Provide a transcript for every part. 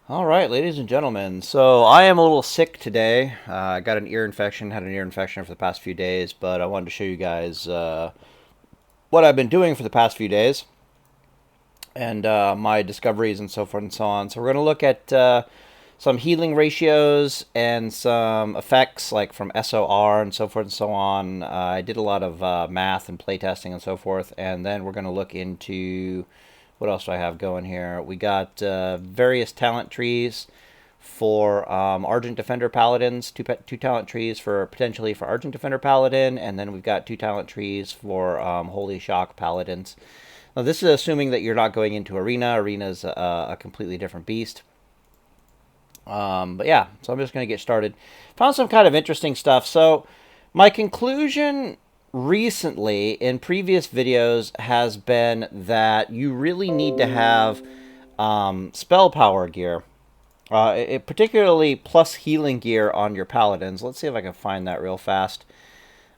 All right, ladies and gentlemen. So I am a little sick today. I got an ear infection, had an ear infection for the past few days, but I wanted to show you guys what I've been doing for the past few days and my discoveries and so forth and so on. So we're going to look at some healing ratios and some effects like from SOR and so forth and so on. I did a lot of math and playtesting and so forth, and then we're going to look into what else do I have going here? We got various talent trees for Argent Defender Paladins, two talent trees for potentially for Argent Defender Paladin, and then we've got two talent trees for Holy Shock Paladins. Now, this is assuming that you're not going into Arena. Arena is a completely different beast. But yeah, so I'm just going to get started. Found some kind of interesting stuff. So my conclusion recently in previous videos has been that you really need to have spell power gear. Particularly plus healing gear on your paladins. Let's see if I can find that real fast.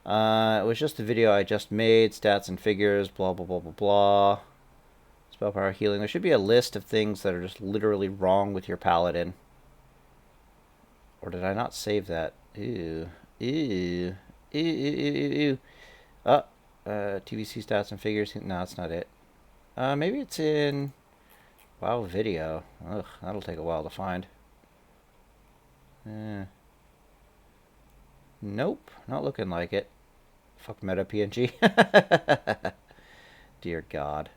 It was just a video I just made. Stats and figures, blah, blah, blah, blah, blah. Spell power healing. There should be a list of things that are just literally wrong with your paladin. Or did I not save that? Ew. Ew. Ew, ew, ew, ew. TBC stats and figures. No, that's not it. Maybe it's in... Wow, video. Ugh, that'll take a while to find. Nope, not looking like it. Fuck meta PNG. Dear God.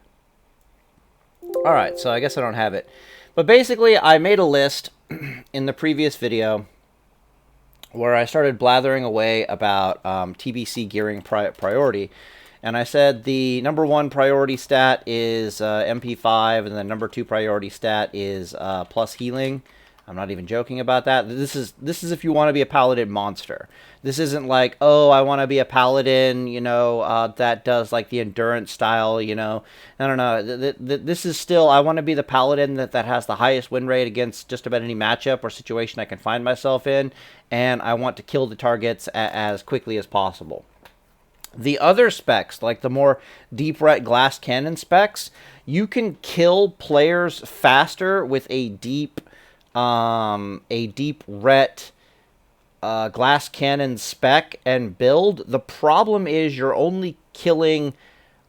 Alright, so I guess I don't have it. But basically, I made a list in the previous video where I started blathering away about TBC gearing priority. And I said the number one priority stat is MP5, and the number two priority stat is plus healing. I'm not even joking about that. This is if you want to be a paladin monster. This isn't like, oh, I want to be a paladin, that does like the endurance style, No, no. This is still, I want to be the paladin that has the highest win rate against just about any matchup or situation I can find myself in, and I want to kill the targets as quickly as possible. The other specs, like the more Deep Ret glass cannon specs, you can kill players faster with a Deep Ret glass cannon spec and build. The problem is you're only killing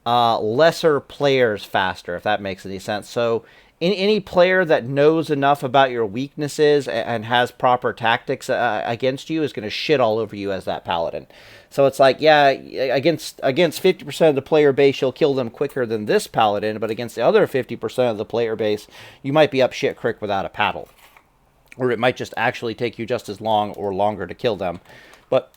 lesser players faster, if that makes any sense. So any player that knows enough about your weaknesses and has proper tactics against you is going to shit all over you as that paladin. So it's like, yeah, against 50% of the player base, you'll kill them quicker than this paladin, but against the other 50% of the player base, you might be up shit creek without a paddle. Or it might just actually take you just as long or longer to kill them. But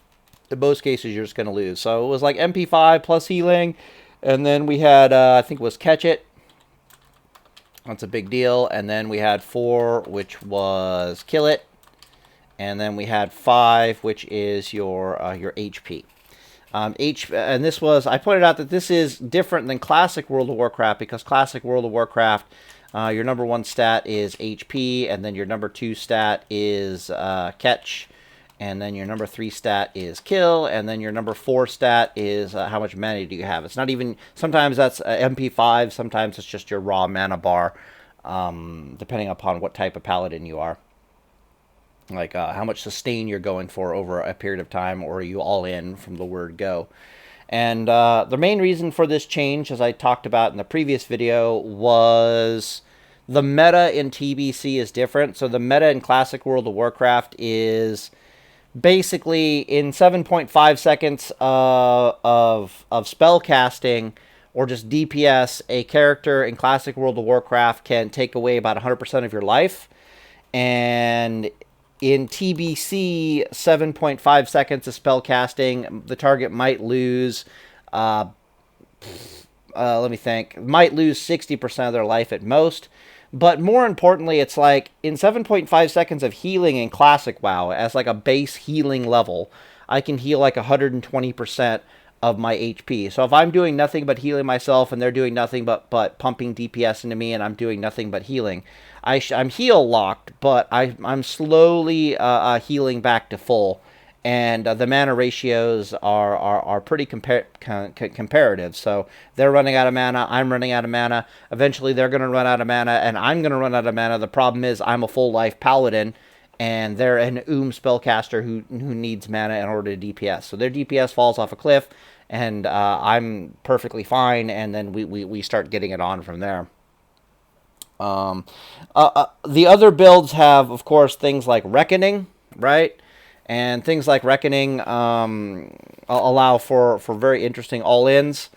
in most cases, you're just going to lose. So it was like MP5 plus healing, and then we had, I think it was Catch It. That's a big deal. And then we had 4, which was Kill It. And then we had 5, which is your HP. And this was, I pointed out that this is different than Classic World of Warcraft, because Classic World of Warcraft, your number 1 stat is HP, and then your number 2 stat is Catch, and then your number 3 stat is Kill, and then your number 4 stat is how much mana do you have. It's not even, sometimes that's MP5, sometimes it's just your raw mana bar, depending upon what type of paladin you are. Like how much sustain you're going for over a period of time, or are you all in from the word go. And the main reason for this change, as I talked about in the previous video, was the meta in TBC is different. So the meta in Classic World of Warcraft is basically in 7.5 seconds of spell casting or just DPS, a character in Classic World of Warcraft can take away about 100% of your life. And in TBC, 7.5 seconds of spell casting, the target might lose, let me think, might lose 60% of their life at most. But more importantly, it's like in 7.5 seconds of healing in Classic WoW, as like a base healing level, I can heal like 120% of my HP. So if I'm doing nothing but healing myself and they're doing nothing but pumping DPS into me and I'm doing nothing but healing, I'm heal locked, but I'm slowly healing back to full. and the mana ratios are pretty comparative. So they're running out of mana, I'm running out of mana. Eventually they're going to run out of mana, and I'm going to run out of mana. The problem is I'm a full life paladin, and they're an spellcaster who needs mana in order to DPS. So their DPS falls off a cliff, and I'm perfectly fine, and then we start getting it on from there. The other builds have, of course, things like Reckoning, right? And things like Reckoning allow for very interesting all-ins.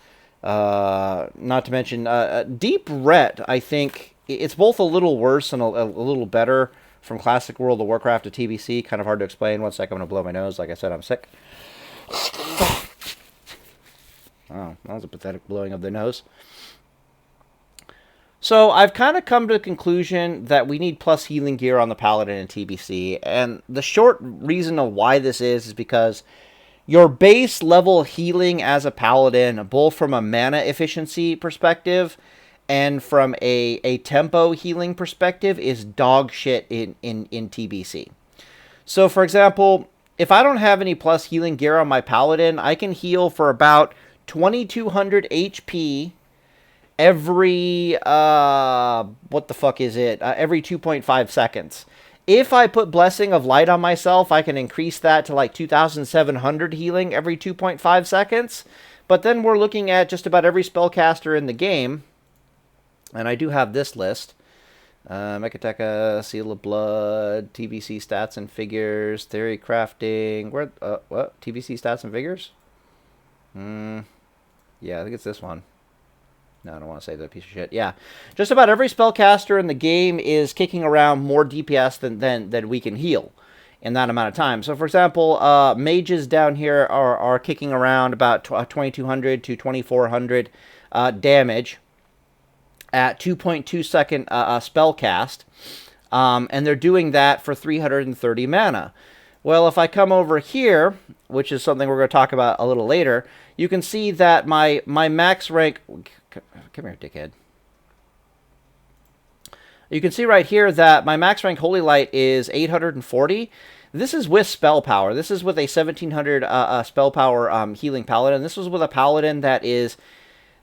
Not to mention, Deep Ret, I think, it's both a little worse and a little better from Classic World of Warcraft to TBC. Kind of hard to explain. 1 second, I'm going to blow my nose. Like I said, I'm sick. Oh, that was a pathetic blowing of the nose. So I've kind of come to the conclusion that we need plus healing gear on the Paladin and TBC. And the short reason of why this is because your base level healing as a Paladin, both from a mana efficiency perspective and from a tempo healing perspective, is dog shit in TBC. So for example, if I don't have any plus healing gear on my Paladin, I can heal for about 2200 HP every, what the fuck is it? Every 2.5 seconds. If I put Blessing of Light on myself, I can increase that to like 2,700 healing every 2.5 seconds. But then we're looking at just about every spellcaster in the game. And I do have this list. Mechateka, Seal of Blood, TBC Stats and Figures, Theory Crafting. Where, what? TBC Stats and Figures? Yeah, I think it's this one. No, I don't want to say that piece of shit. Yeah. Just about every spellcaster in the game is kicking around more DPS than we can heal in that amount of time. So, for example, mages down here are kicking around about 2,200 to 2,400 damage at 2.2 second spell cast. And they're doing that for 330 mana. Well, if I come over here, which is something we're going to talk about a little later, you can see that my max rank... Come here, dickhead. You can see right here that my max rank Holy Light is 840. This is with spell power. This is with a 1700 spell power healing paladin. This was with a paladin that is...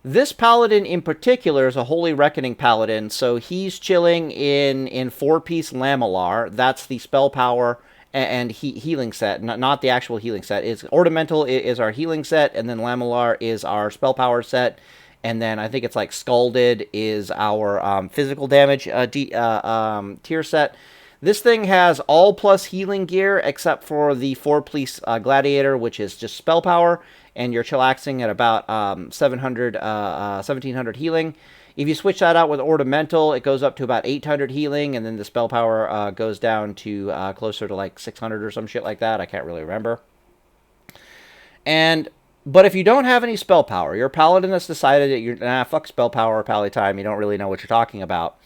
This paladin in particular is a Holy Reckoning paladin, so he's chilling in 4-piece Lamellar. That's the spell power and healing set, not the actual healing set. It's Ornamental is our healing set, and then Lamellar is our spell power set. And then I think it's like Scalded is our physical damage tier set. This thing has all plus healing gear except for the 4-piece Gladiator, which is just spell power. And you're chillaxing at about 1700 healing. If you switch that out with Ornamental, it goes up to about 800 healing. And then the spell power goes down to closer to like 600 or some shit like that. I can't really remember. But if you don't have any spell power, you're a paladin that's decided that you're, fuck spell power or pally time, you don't really know what you're talking about.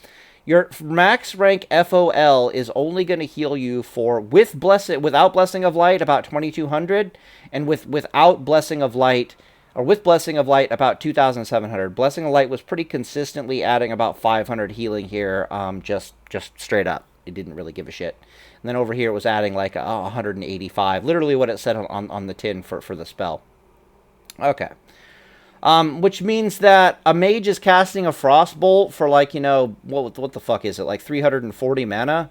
Your max rank FOL is only going to heal you for, without Blessing of Light, about 2,200, and without Blessing of Light, or with Blessing of Light, about 2,700. Blessing of Light was pretty consistently adding about 500 healing here, just straight up. It didn't really give a shit. And then over here it was adding like 185, literally what it said on the tin for the spell. Okay. Which means that a mage is casting a Frostbolt for like, you know, what the fuck is it? Like 340 mana?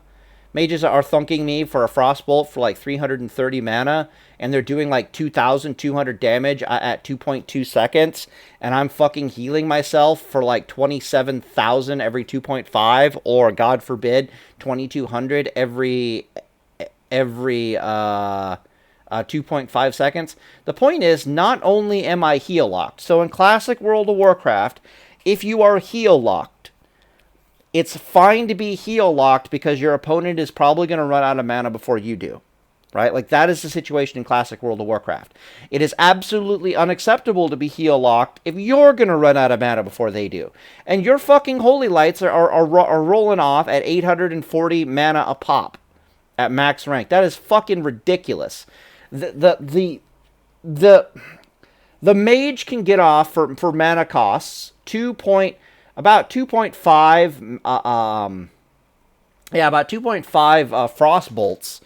Mages are thunking me for a Frostbolt for like 330 mana, and they're doing like 2,200 damage at 2.2 seconds, and I'm fucking healing myself for like 27,000 every 2.5, or God forbid, 2,200 every 2.5 seconds. The point is, not only am I heal locked, so in Classic World of Warcraft, if you are heal locked, it's fine to be heal locked because your opponent is probably going to run out of mana before you do, right? Like, that is the situation in Classic World of Warcraft. It is absolutely unacceptable to be heal locked if you're going to run out of mana before they do. And your fucking Holy Lights are rolling off at 840 mana a pop at max rank. That is fucking ridiculous. The mage can get off for mana costs about 2.5 about 2.5 frost bolts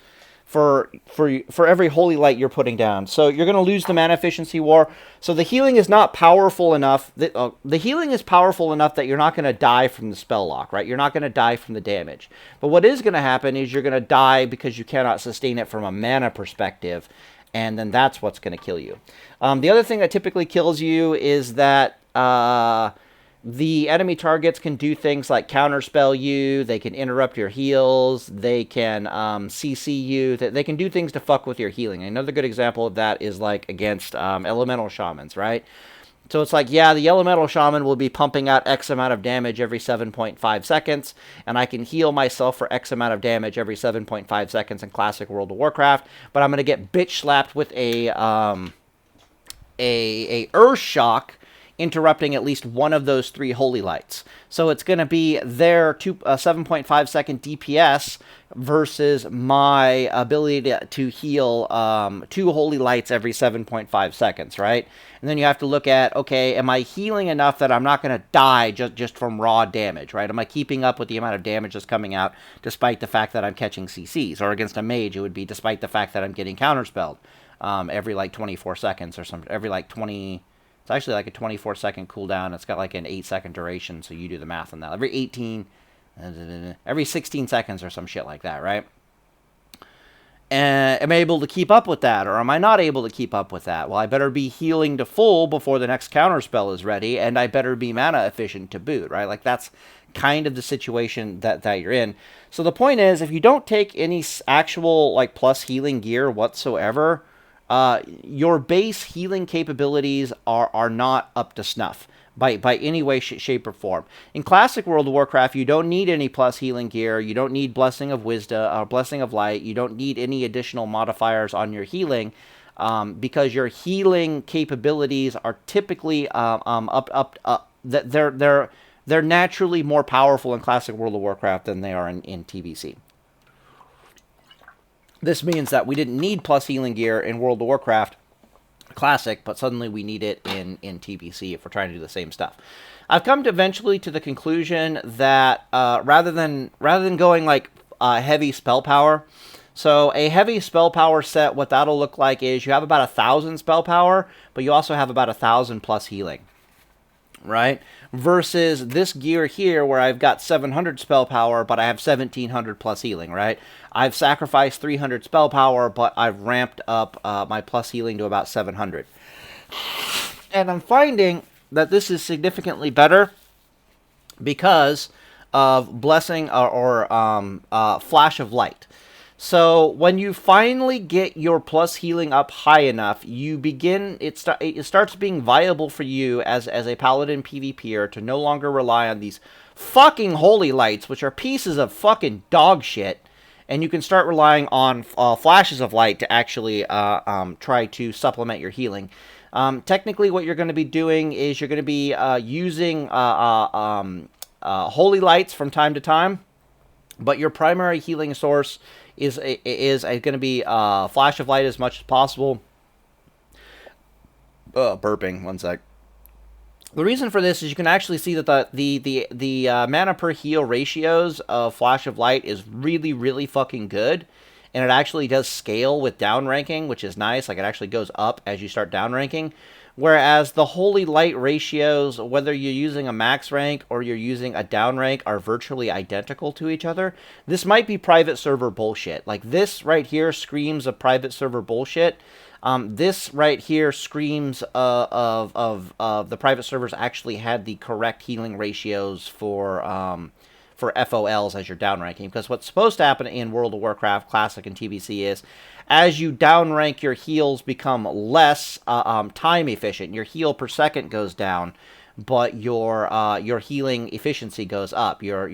for every holy light you're putting down. So you're going to lose the mana efficiency war. So the healing is not powerful enough. The healing is powerful enough that you're not going to die from the spell lock, right? You're not going to die from the damage. But what is going to happen is you're going to die because you cannot sustain it from a mana perspective, and then that's what's going to kill you. The other thing that typically kills you is that the enemy targets can do things like counterspell you, they can interrupt your heals, they can CC you, they can do things to fuck with your healing. Another good example of that is like against elemental shamans, right? So it's like, yeah, the elemental shaman will be pumping out X amount of damage every 7.5 seconds, and I can heal myself for X amount of damage every 7.5 seconds in Classic World of Warcraft, but I'm going to get bitch slapped with a Earth Shock, interrupting at least one of those 3 holy lights. So it's going to be their 7.5 second DPS versus my ability to heal 2 holy lights every 7.5 seconds, right? And then you have to look at, okay, am I healing enough that I'm not going to die just from raw damage, right? Am I keeping up with the amount of damage that's coming out despite the fact that I'm catching CCs? Or against a mage, it would be despite the fact that I'm getting counterspelled every like 24 seconds or something, every like 20... It's actually like a 24-second cooldown. It's got like an 8-second duration, so you do the math on that. Every 16 seconds or some shit like that, right? And am I able to keep up with that, or am I not able to keep up with that? Well, I better be healing to full before the next counterspell is ready, and I better be mana efficient to boot, right? Like, that's kind of the situation that you're in. So the point is, if you don't take any actual, like, plus healing gear whatsoever, your base healing capabilities are not up to snuff by any way, shape, or form. In Classic World of Warcraft, you don't need any plus healing gear. You don't need Blessing of Wisdom or Blessing of Light. You don't need any additional modifiers on your healing because your healing capabilities are typically they're naturally more powerful in Classic World of Warcraft than they are in TBC. This means that we didn't need plus healing gear in World of Warcraft Classic, but suddenly we need it in TBC if we're trying to do the same stuff. I've come to eventually to the conclusion that rather than going like heavy spell power, so a heavy spell power set, what that'll look like is you have about 1,000 spell power, but you also have about 1,000 plus healing, right? Versus this gear here where I've got 700 spell power, but I have 1,700 plus healing, right? I've sacrificed 300 spell power, but I've ramped up my plus healing to about 700. And I'm finding that this is significantly better because of Blessing or Flash of Light. So when you finally get your plus healing up high enough, you begin it starts being viable for you as a Paladin PvPer to no longer rely on these fucking holy lights, which are pieces of fucking dog shit, and you can start relying on flashes of light to actually try to supplement your healing. Technically, what you're going to be doing is you're going to be using holy lights from time to time, but your primary healing source is going to be Flash of Light as much as possible. Burping, one sec. The reason for this is you can actually see that the mana per heal ratios of Flash of Light is really, really fucking good. And it actually does scale with down ranking, which is nice. Like, it actually goes up as you start down ranking. Whereas the Holy Light ratios, whether you're using a max rank or you're using a down rank, are virtually identical to each other. This might be private server bullshit. Like, this right here screams of private server bullshit. This right here screams of the private servers actually had the correct healing ratios for FOLs as you're downranking. Because what's supposed to happen in World of Warcraft Classic and TBC is, as you downrank, your heals become less time efficient. Your heal per second goes down, but your healing efficiency goes up. Your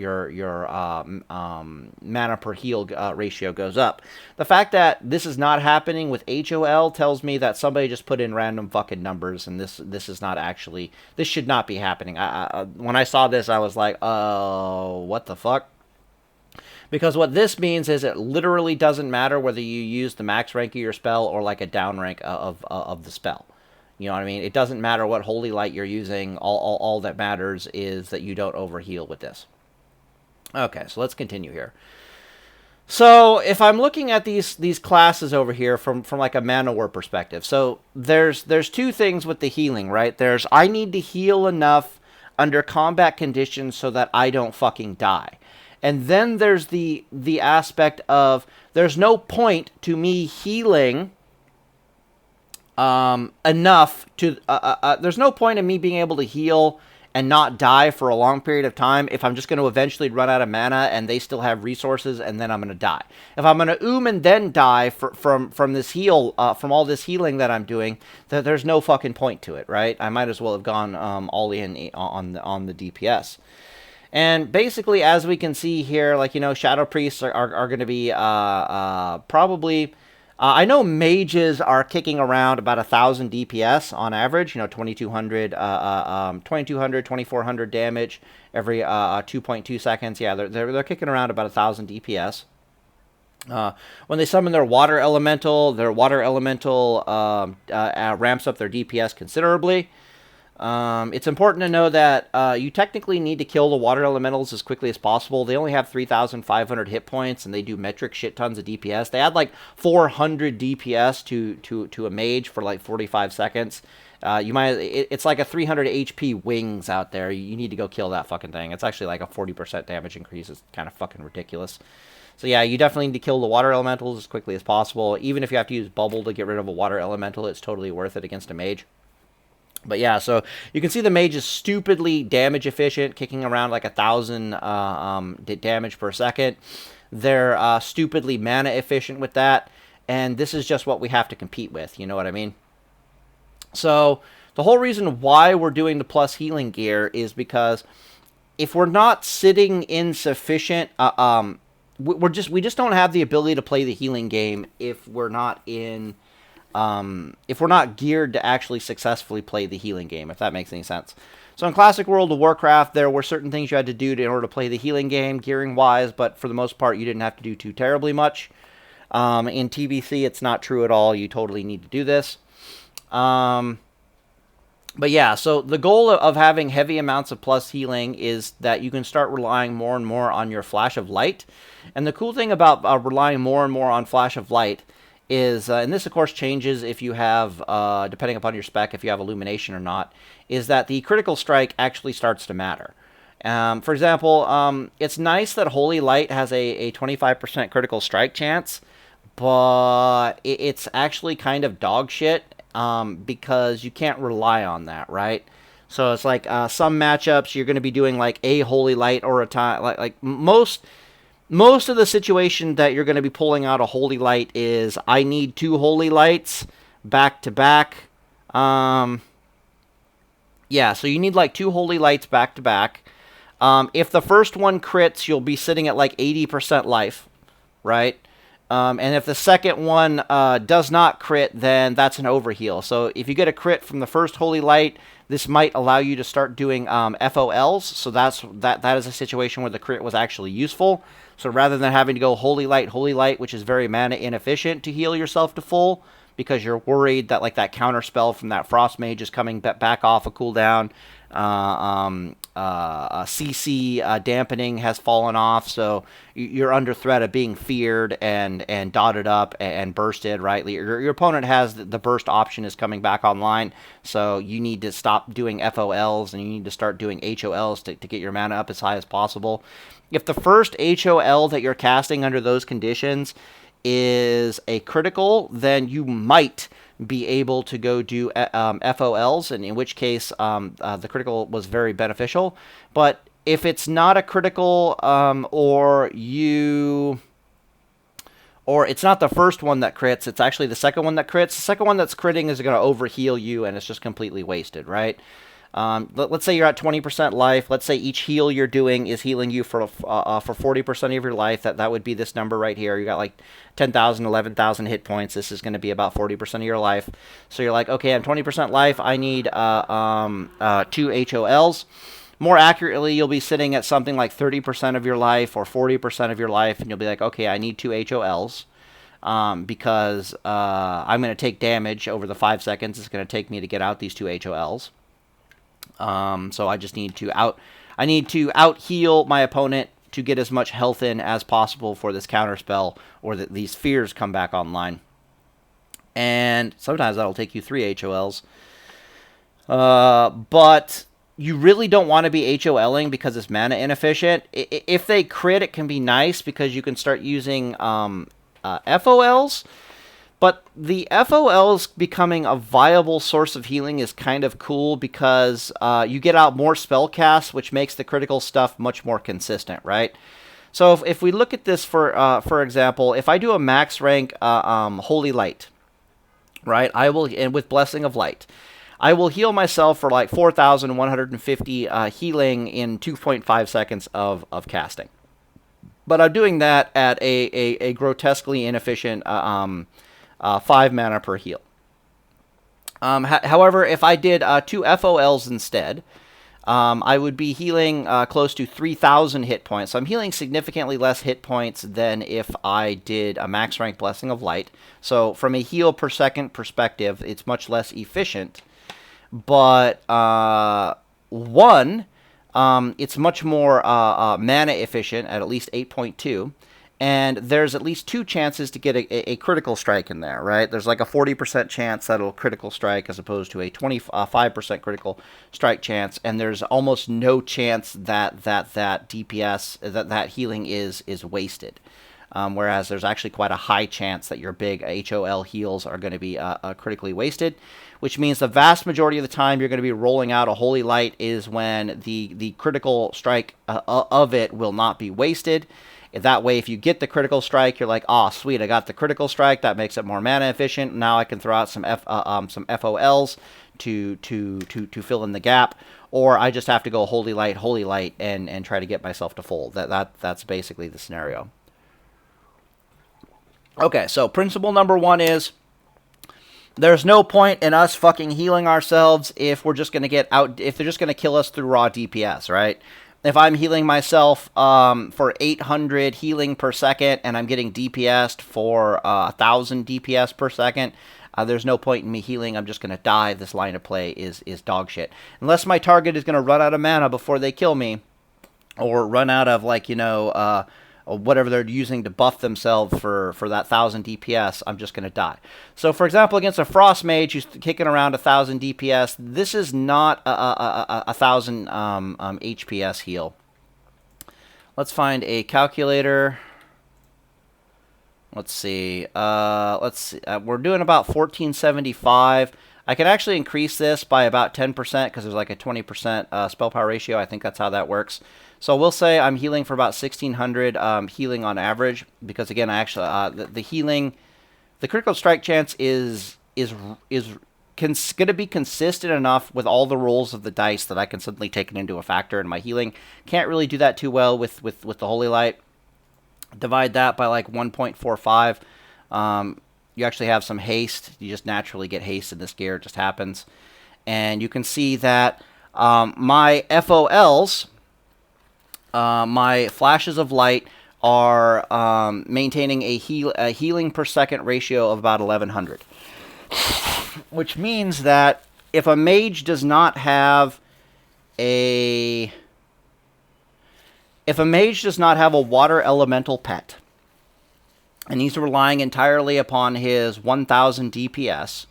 mana per heal ratio goes up. The fact that this is not happening with HOL tells me that somebody just put in random fucking numbers, and this is not actually, this should not be happening. When I saw this, I was like, oh, what the fuck? Because what this means is it literally doesn't matter whether you use the max rank of your spell or like a down rank of the spell. You know what I mean? It doesn't matter what holy light you're using. All that matters is that you don't overheal with this. Okay, so let's continue here. So if I'm looking at these classes over here from like a mana war perspective, so there's two things with the healing, right? There's I need to heal enough under combat conditions so that I don't fucking die. And then there's the aspect of there's no point to me healing enough to there's no point in me being able to heal and not die for a long period of time if I'm just going to eventually run out of mana and they still have resources and then I'm going to die. If I'm going to and then die from this heal, from all this healing that I'm doing, there's no fucking point to it, right? I might as well have gone all in on the DPS. And basically, as we can see here, like, you know, Shadow Priests are going to be probably... I know mages are kicking around about 1,000 DPS on average, you know, 2,200, 2,400 damage every 2.2 seconds. Yeah, they're kicking around about 1,000 DPS. When they summon their water elemental ramps up their DPS considerably. It's important to know that you technically need to kill the water elementals as quickly as possible. They only have 3,500 hit points, and they do metric shit tons of DPS. They add like 400 DPS to a mage for like 45 seconds. It's like a 300 HP wings out there. You need to go kill that fucking thing. It's actually like a 40% damage increase. It's kind of fucking ridiculous. So yeah, you definitely need to kill the water elementals as quickly as possible. Even if you have to use bubble to get rid of a water elemental, it's totally worth it against a mage. But yeah, so you can see the mage is stupidly damage efficient, kicking around like 1,000 damage per second. They're stupidly mana efficient with that, and this is just what we have to compete with, you know what I mean? So the whole reason why we're doing the plus healing gear is because if we're not sitting in sufficient... we just don't have the ability to play the healing game if we're not in... if we're not geared to actually successfully play the healing game, if that makes any sense. So in Classic World of Warcraft, there were certain things you had to do in order to play the healing game, gearing-wise, but for the most part, you didn't have to do too terribly much. In TBC, it's not true at all. You totally need to do this. But yeah, so the goal of having heavy amounts of plus healing is that you can start relying more and more on your Flash of Light. And the cool thing about relying more and more on Flash of Light is, and this of course changes if you have, depending upon your spec, if you have Illumination or not, is that the critical strike actually starts to matter. For example, it's nice that Holy Light has a 25% critical strike chance, but it's actually kind of dog shit, because you can't rely on that, right? So it's like some matchups you're going to be doing like a Holy Light or a time, like most of the situation that you're going to be pulling out a Holy Light is, I need 2 Holy Lights back to back. Yeah, so you need like 2 Holy Lights back to back. If the first one crits, you'll be sitting at like 80% life, right? And if the second one does not crit, then that's an overheal. So if you get a crit from the first Holy Light, this might allow you to start doing FOLs. So that is a situation where the crit was actually useful. So rather than having to go Holy Light, which is very mana inefficient to heal yourself to full, because you're worried that like that counter spell from that Frost Mage is coming back off a cooldown. CC dampening has fallen off, so you're under threat of being feared and dotted up and bursted, right? Your opponent has the burst option is coming back online, so you need to stop doing FOLs and you need to start doing HOLs to get your mana up as high as possible. If the first HOL that you're casting under those conditions is a critical, then you might be able to go do FOLs, and in which case the critical was very beneficial. But if it's not a critical, or it's not the first one that crits, it's actually the second one that crits. The second one that's critting is going to overheal you, and it's just completely wasted, right? Let's say you're at 20% life. Let's say each heal you're doing is healing you for 40% of your life. That would be this number right here. You got like 10,000, 11,000 hit points. This is going to be about 40% of your life. So you're like, okay, I'm 20% life. I need 2 HOLs. More accurately, you'll be sitting at something like 30% of your life or 40% of your life, and you'll be like, okay, I need 2 HOLs. Because I'm going to take damage over the 5 seconds it's going to take me to get out these 2 HOLs. So I just need to out heal my opponent to get as much health in as possible for this counterspell, or that these fears come back online. And sometimes that'll take you 3 HOLs. But you really don't want to be HOLing because it's mana inefficient. If they crit, it can be nice because you can start using FOLs. But the FOLs becoming a viable source of healing is kind of cool because you get out more spell casts, which makes the critical stuff much more consistent, right? So if we look at this for example, if I do a max rank Holy Light, right, I will, and with Blessing of Light, I will heal myself for like 4,150 healing in 2.5 seconds of casting. But I'm doing that at a grotesquely inefficient 5 mana per heal. However, if I did 2 FOLs instead, I would be healing close to 3,000 hit points. So I'm healing significantly less hit points than if I did a max rank Blessing of Light. So from a heal per second perspective, it's much less efficient. But it's much more mana efficient at least 8.2. And there's at least 2 chances to get a critical strike in there, right? There's like a 40% chance that it'll critical strike as opposed to a 25% critical strike chance. And there's almost no chance that DPS, that healing is wasted. Whereas there's actually quite a high chance that your big HOL heals are going to be critically wasted, which means the vast majority of the time you're going to be rolling out a Holy Light is when the critical strike of it will not be wasted. That way, if you get the critical strike, you're like, oh, sweet, I got the critical strike. That makes it more mana efficient. Now I can throw out some FOLs to fill in the gap, or I just have to go Holy Light, and try to get myself to full. That's basically the scenario. Okay, so principle number 1 is there's no point in us fucking healing ourselves if we're just gonna if they're just gonna kill us through raw DPS, right? If I'm healing myself for 800 healing per second and I'm getting DPS'd for 1,000 DPS per second, there's no point in me healing. I'm just going to die. This line of play is dog shit. Unless my target is going to run out of mana before they kill me, or run out of, like, whatever they're using to buff themselves for that 1,000 DPS, I'm just going to die. So, for example, against a Frost Mage who's kicking around 1,000 DPS, this is not a 1,000 HPS heal. Let's find a calculator. Let's see. We're doing about 1,475. I can actually increase this by about 10% because there's like a 20% spell power ratio. I think that's how that works. So we'll say I'm healing for about 1,600 healing on average, because again, I actually the critical strike chance is going to be consistent enough with all the rolls of the dice that I can suddenly take it into a factor in my healing. Can't really do that too well with the Holy Light. Divide that by like 1.45. You actually have some haste. You just naturally get haste in this gear. It just happens. And you can see that my FOLs, my flashes of light, are maintaining a healing per second ratio of about 1,100. Which means that if a mage does not have a water elemental pet, and he's relying entirely upon his 1,000 DPS,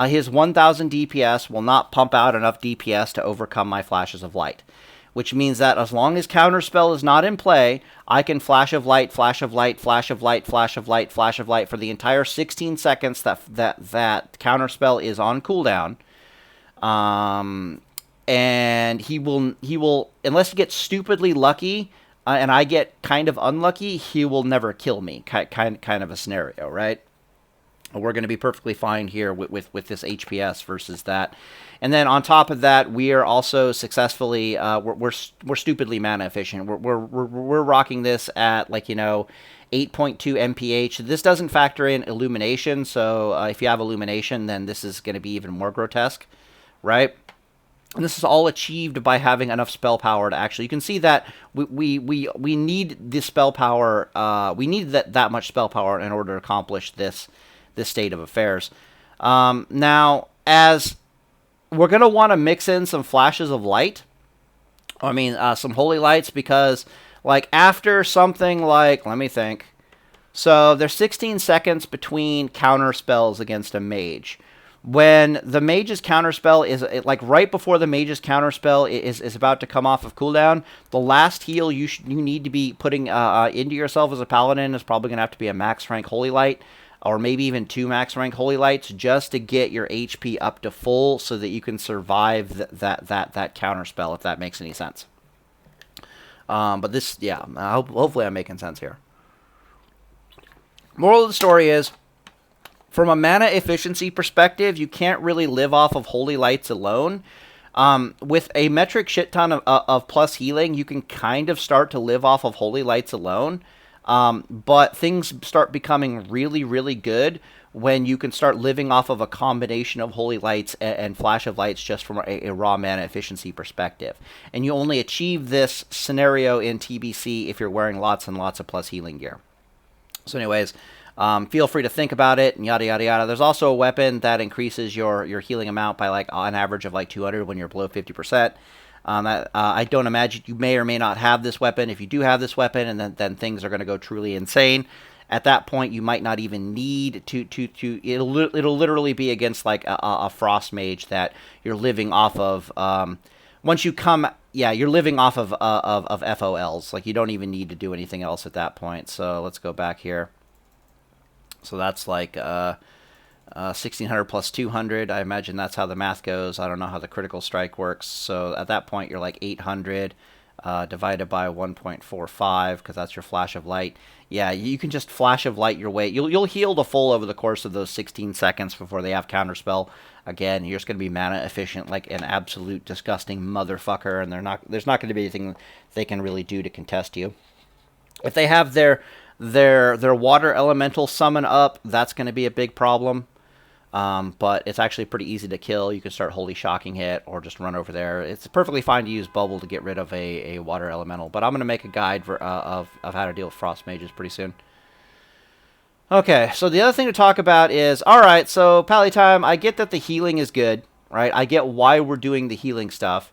his 1,000 DPS will not pump out enough DPS to overcome my flashes of light. Which means that as long as counterspell is not in play, I can flash of light, flash of light, flash of light, flash of light, flash of light for the entire 16 seconds that counterspell is on cooldown. And he will, unless he gets stupidly lucky, and I get kind of unlucky, he will never kill me. Kind of a scenario, right? We're going to be perfectly fine here with this HPS versus that. And then on top of that, we are also successfully we're stupidly mana efficient. We're rocking this at 8.2 MPH. This doesn't factor in illumination, so if you have illumination, then this is going to be even more grotesque, right? And this is all achieved by having enough spell power to actually. You can see that we need this spell power. We need that much spell power in order to accomplish this state of affairs. Now, as we're going to want to mix in some flashes of light. I mean, some Holy Lights, because Like, after something like, let me think. So there's 16 seconds between counter spells against a mage. When the mage's counterspell is like right before the mage's counterspell is about to come off of cooldown, the last heal you need to be putting into yourself as a paladin is probably gonna have to be a max rank holy light, or maybe even 2 max rank holy lights, just to get your HP up to full so that you can survive that counterspell, if that makes any sense. But this, yeah, hopefully I'm making sense here. Moral of the story is, from a mana efficiency perspective, you can't really live off of holy lights alone. With a metric shit ton of plus healing, you can kind of start to live off of holy lights alone. But things start becoming really, really good when you can start living off of a combination of holy lights and flash of lights just from a raw mana efficiency perspective. And you only achieve this scenario in TBC if you're wearing lots and lots of plus healing gear. So anyways, feel free to think about it, and yada, yada, yada. There's also a weapon that increases your healing amount by, like, an average of, like, 200 when you're below 50%. I don't imagine you may or may not have this weapon. If you do have this weapon, and then things are going to go truly insane. At that point, you might not even need to it'll literally be against, like, a frost mage that you're living off of. Once you come... Yeah, you're living off of FOLs. Like, you don't even need to do anything else at that point. So let's go back here. So that's like 1600 plus 200. I imagine that's how the math goes. I don't know how the critical strike works. So at that point, you're like 800 divided by 1.45, because that's your flash of light. Yeah, you can just flash of light your way. You'll heal to full over the course of those 16 seconds before they have counterspell. Again, you're just going to be mana efficient like an absolute disgusting motherfucker, and there's not going to be anything they can really do to contest you. If they have their water elemental summon up, that's going to be a big problem. But it's actually pretty easy to kill. You can start Holy Shocking Hit or just run over there. It's perfectly fine to use Bubble to get rid of a water elemental. But I'm going to make a guide of how to deal with Frost Mages pretty soon. Okay, so the other thing to talk about is, alright, so Pally time, I get that the healing is good, right? I get why we're doing the healing stuff.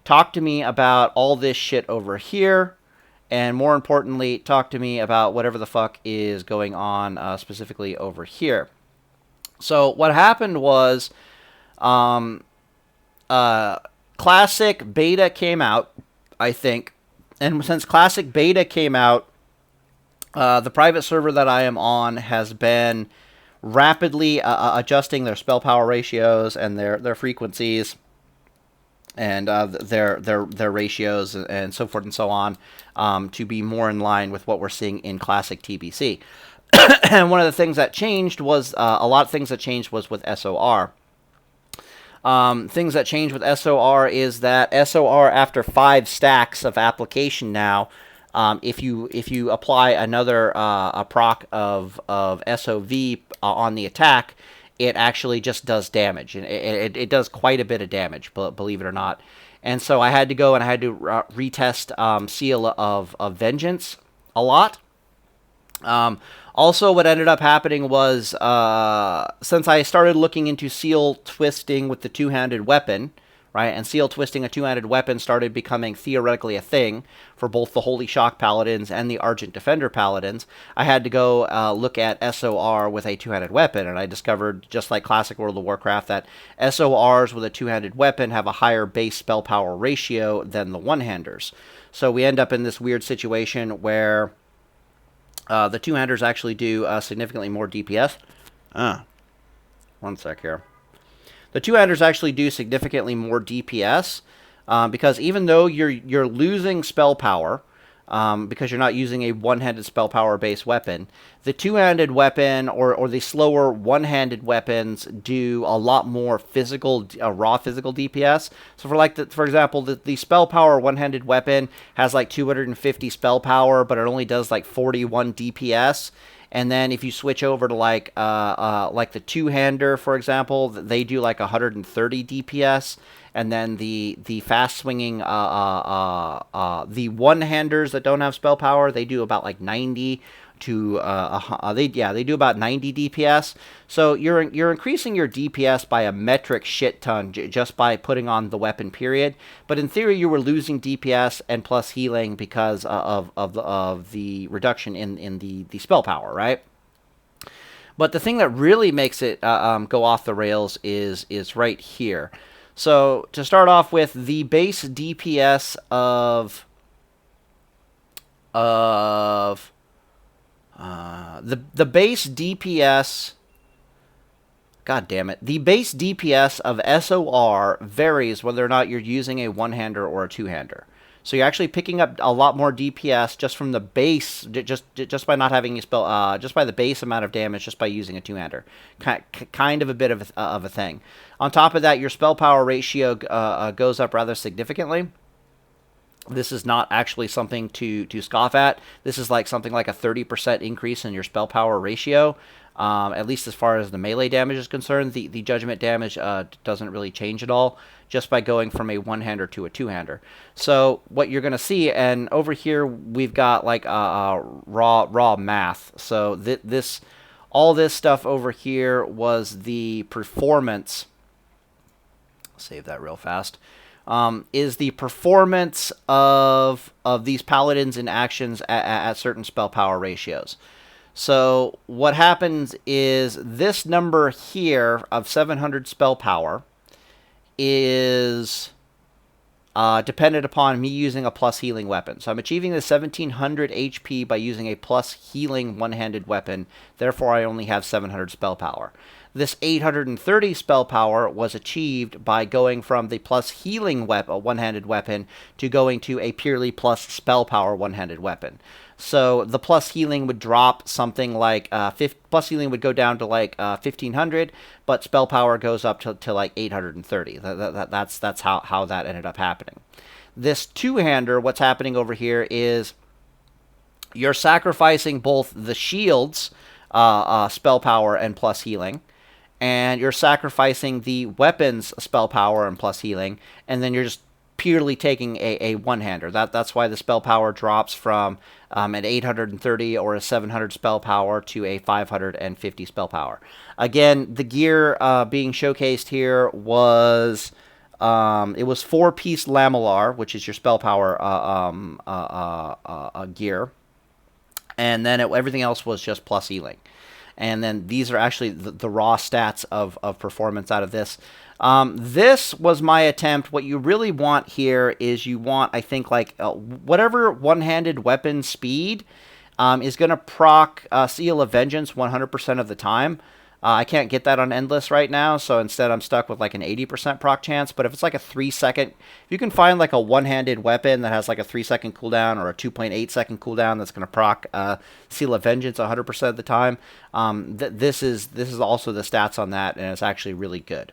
Talk to me about all this shit over here. And more importantly, talk to me about whatever the fuck is going on specifically over here. So what happened was Classic Beta came out, I think. And since Classic Beta came out, the private server that I am on has been rapidly adjusting their spell power ratios and their frequencies and their ratios and so forth and so on to be more in line with what we're seeing in Classic TBC. And one of the things that changed was, a lot of things that changed was with SOR. Things that changed with SOR is that SOR, after 5 stacks of application now, if you apply another a proc of SOV on the attack, it actually just does damage, and it does quite a bit of damage, believe it or not. And so I had to go and I had to retest Seal of Vengeance a lot. Also, what ended up happening was, since I started looking into seal twisting with the two-handed weapon, right, and seal twisting a two-handed weapon started becoming theoretically a thing for both the Holy Shock Paladins and the Argent Defender Paladins, I had to go look at SOR with a two-handed weapon, and I discovered, just like Classic World of Warcraft, that SORs with a two-handed weapon have a higher base spell power ratio than the one-handers. So we end up in this weird situation where the two-handers actually do significantly more DPS. One sec here. The two-handers actually do significantly more DPS because even though you're losing spell power because you're not using a one-handed spell power based weapon, the two-handed weapon or the slower one-handed weapons do a lot more physical, raw physical DPS. So for example, the spell power one-handed weapon has like 250 spell power, but it only does like 41 DPS. And then if you switch over to like the two-hander, for example, they do like 130 DPS. And then the fast swinging the one-handers that don't have spell power, they do about like 90 to they do about 90 DPS. So you're increasing your DPS by a metric shit ton just by putting on the weapon, period. But in theory, you were losing DPS and plus healing because of the reduction in the spell power, right? But the thing that really makes it go off the rails is right here. So to start off with, the base DPS of the base DPS. God damn it. The base DPS of SOR varies whether or not you're using a one-hander or a two-hander. So you're actually picking up a lot more DPS just from the base, just by not having a spell, just by the base amount of damage, just by using a two-hander. Kind of a bit of a thing. On top of that, your spell power ratio goes up rather significantly. This is not actually something to scoff at. This is like something like a 30% increase in your spell power ratio. At least as far as the melee damage is concerned. The judgment damage doesn't really change at all, just by going from a one-hander to a two-hander. So what you're going to see, and over here we've got like raw math. So all this stuff over here was the performance. Save that real fast. Is the performance of these paladins in actions at certain spell power ratios. So what happens is this number here of 700 spell power is dependent upon me using a plus healing weapon. So I'm achieving the 1700 HP by using a plus healing one-handed weapon. Therefore, I only have 700 spell power. This 830 spell power was achieved by going from the plus healing one-handed weapon to going to a purely plus spell power one-handed weapon. So the plus healing would drop something like plus healing would go down to like 1500, but spell power goes up to like 830. That's how that ended up happening. This two-hander, what's happening over here is you're sacrificing both the shield's spell power and plus healing, and you're sacrificing the weapon's spell power and plus healing, and then you're just purely taking a one-hander. That's why the spell power drops from an 830 or a 700 spell power to a 550 spell power. Again, the gear being showcased here was it was 4-piece lamellar, which is your spell power gear, and then everything else was just plus healing. And then these are actually the raw stats of performance out of this. This was my attempt. What you really want here is you want, I think, like whatever one-handed weapon speed is going to proc Seal of Vengeance 100% of the time. I can't get that on Endless right now, so instead I'm stuck with like an 80% proc chance. But if it's like a 3-second, if you can find like a one-handed weapon that has like a 3-second cooldown or a 2.8-second cooldown that's going to proc Seal of Vengeance 100% of the time, this is also the stats on that, and it's actually really good.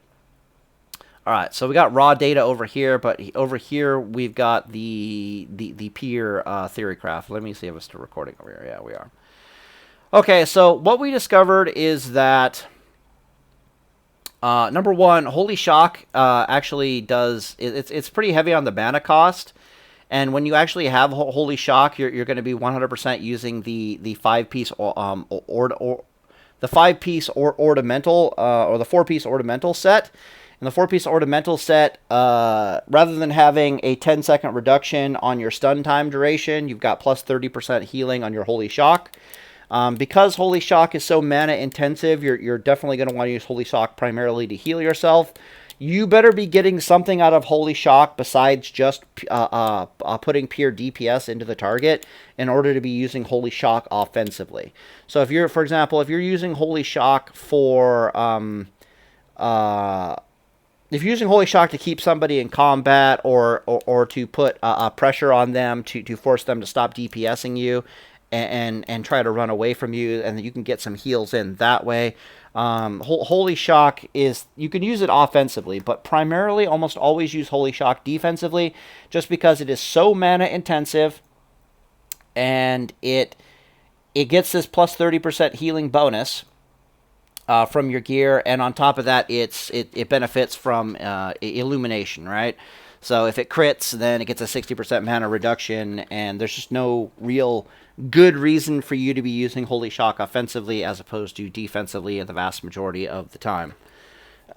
All right, so we got raw data over here, but over here we've got the peer theory craft. Let me see if it's still recording over here. Yeah, we are. Okay, so what we discovered is that number one, Holy Shock actually does it's pretty heavy on the mana cost, and when you actually have Holy Shock, you're going to be 100% using the 5-piece the 5-piece ornamental or the 4-piece ornamental set. In the 4-piece ornamental set, rather than having a 10-second reduction on your stun time duration, you've got plus 30% healing on your Holy Shock. Because Holy Shock is so mana intensive, you're definitely going to want to use Holy Shock primarily to heal yourself. You better be getting something out of Holy Shock besides just putting pure DPS into the target in order to be using Holy Shock offensively. So if you're, for example, if you're using Holy Shock for if you're using Holy Shock to keep somebody in combat or to put pressure on them to force them to stop DPSing you and try to run away from you, and you can get some heals in that way. Holy Shock is, you can use it offensively, but primarily almost always use Holy Shock defensively, just because it is so mana intensive, and it gets this plus 30% healing bonus from your gear, and on top of that, it benefits from illumination, right? So if it crits, then it gets a 60% mana reduction, and there's just no real good reason for you to be using Holy Shock offensively as opposed to defensively the vast majority of the time.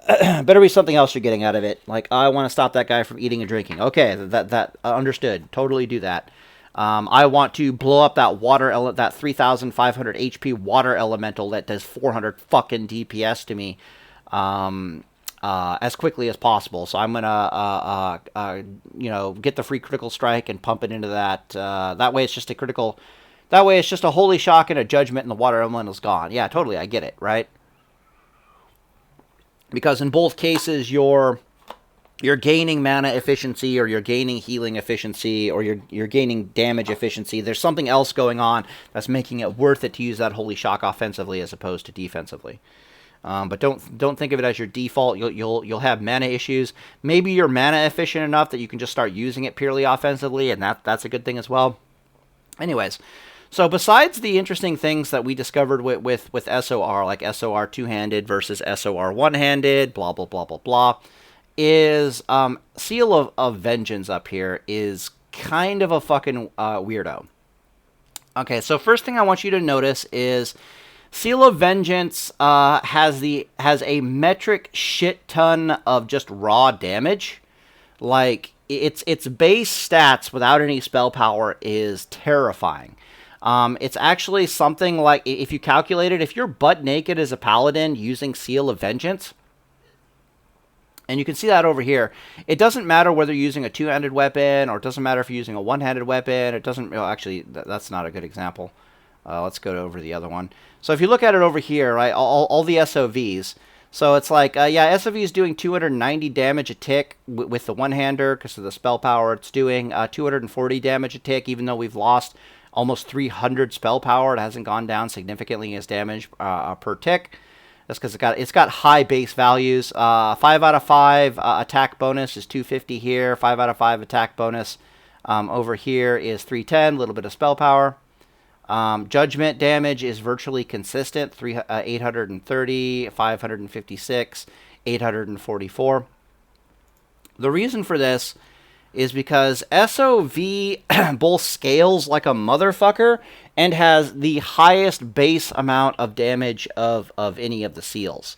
Better be something else you're getting out of it. Like, I want to stop that guy from eating and drinking. Okay, that understood. Totally do that. I want to blow up that that 3,500 HP water elemental that does 400 fucking DPS to me as quickly as possible. So I'm gonna get the free critical strike and pump it into that. That way it's just a critical. That way it's just a Holy Shock and a Judgment, and the water elemental's gone. Yeah, totally. I get it. Right. Because in both cases, you're gaining mana efficiency, or you're gaining healing efficiency, or you're gaining damage efficiency. There's something else going on that's making it worth it to use that Holy Shock offensively as opposed to defensively. But don't think of it as your default. You'll have mana issues. Maybe you're mana efficient enough that you can just start using it purely offensively, and that's a good thing as well. Anyways. So besides the interesting things that we discovered with SOR, like SOR two-handed versus SOR one-handed, blah, blah, blah, blah, blah, is Seal of Vengeance up here is kind of a fucking weirdo. Okay, so first thing I want you to notice is Seal of Vengeance has a metric shit ton of just raw damage. Like, its base stats without any spell power is terrifying. It's actually something like, if you calculate it, if you're butt naked as a paladin using Seal of Vengeance, and you can see that over here, it doesn't matter whether you're using a two-handed weapon, or it doesn't matter if you're using a one-handed weapon. It doesn't, well, actually, that's not a good example. Let's go over the other one. So if you look at it over here, right, all the SOVs, so it's like, yeah, SOV is doing 290 damage a tick with the one-hander because of the spell power. It's doing 240 damage a tick, even though we've lost almost 300 spell power. It hasn't gone down significantly as damage per tick. That's because it's got high base values. 5 out of 5 attack bonus is 250 here. 5 out of 5 attack bonus over here is 310. A little bit of spell power. Judgment damage is virtually consistent. 830, 556, 844. The reason for this is because SOV both scales like a motherfucker and has the highest base amount of damage of any of the seals.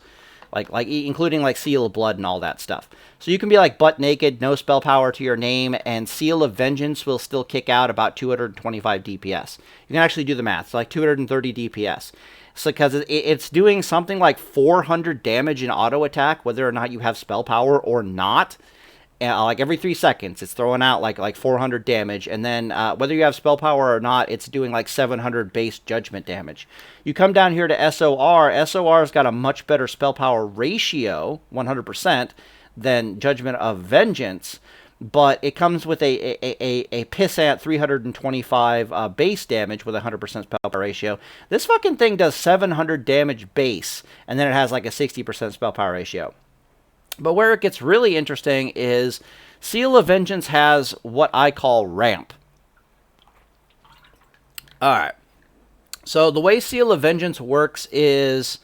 Like including like Seal of Blood and all that stuff. So you can be like butt naked, no spell power to your name, and Seal of Vengeance will still kick out about 225 DPS. You can actually do the math. It's like 230 DPS. So because it's doing something like 400 damage in auto attack, whether or not you have spell power or not. Like every 3 seconds, it's throwing out like 400 damage, and then whether you have spell power or not, it's doing like 700 base judgment damage. You come down here to SOR. SOR's got a much better spell power ratio, 100%, than Judgment of Vengeance, but it comes with a pissant 325 base damage with 100% spell power ratio. This fucking thing does 700 damage base, and then it has like a 60% spell power ratio. But where it gets really interesting is Seal of Vengeance has what I call ramp. Alright. So the way Seal of Vengeance works is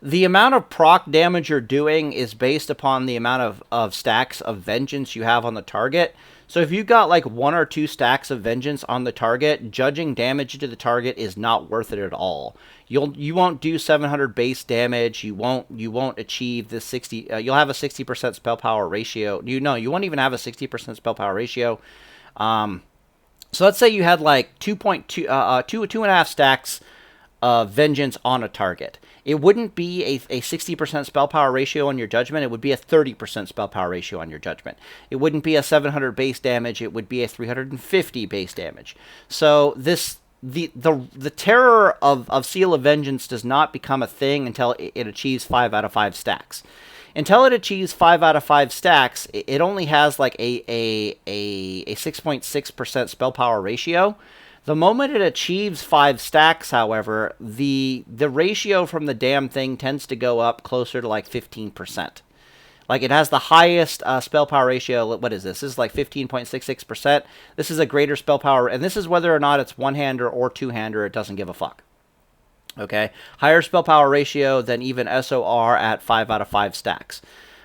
the amount of proc damage you're doing is based upon the amount of stacks of Vengeance you have on the target. So if you've got like 1 or 2 stacks of Vengeance on the target, judging damage to the target is not worth it at all. You won't do 700 base damage. You won't achieve this 60. You'll have a 60% spell power ratio. You won't even have a 60% spell power ratio. So let's say you had like 2.5 stacks of Vengeance on a target. It wouldn't be a 60% spell power ratio on your Judgment. It would be a 30% spell power ratio on your Judgment. It wouldn't be a 700 base damage. It would be a 350 base damage. So the terror of Seal of Vengeance does not become a thing until it achieves 5 out of 5 stacks. Until it achieves 5 out of 5 stacks, it only has like a 6.6% spell power ratio. The moment it achieves 5 stacks, however, the ratio from the damn thing tends to go up closer to like 15%. Like, it has the highest spell power ratio. What is this? This is like 15.66%. This is a greater spell power, and this is whether or not it's one-hander or two-hander. It doesn't give a fuck. Okay? Higher spell power ratio than even SOR at 5 out of 5 stacks.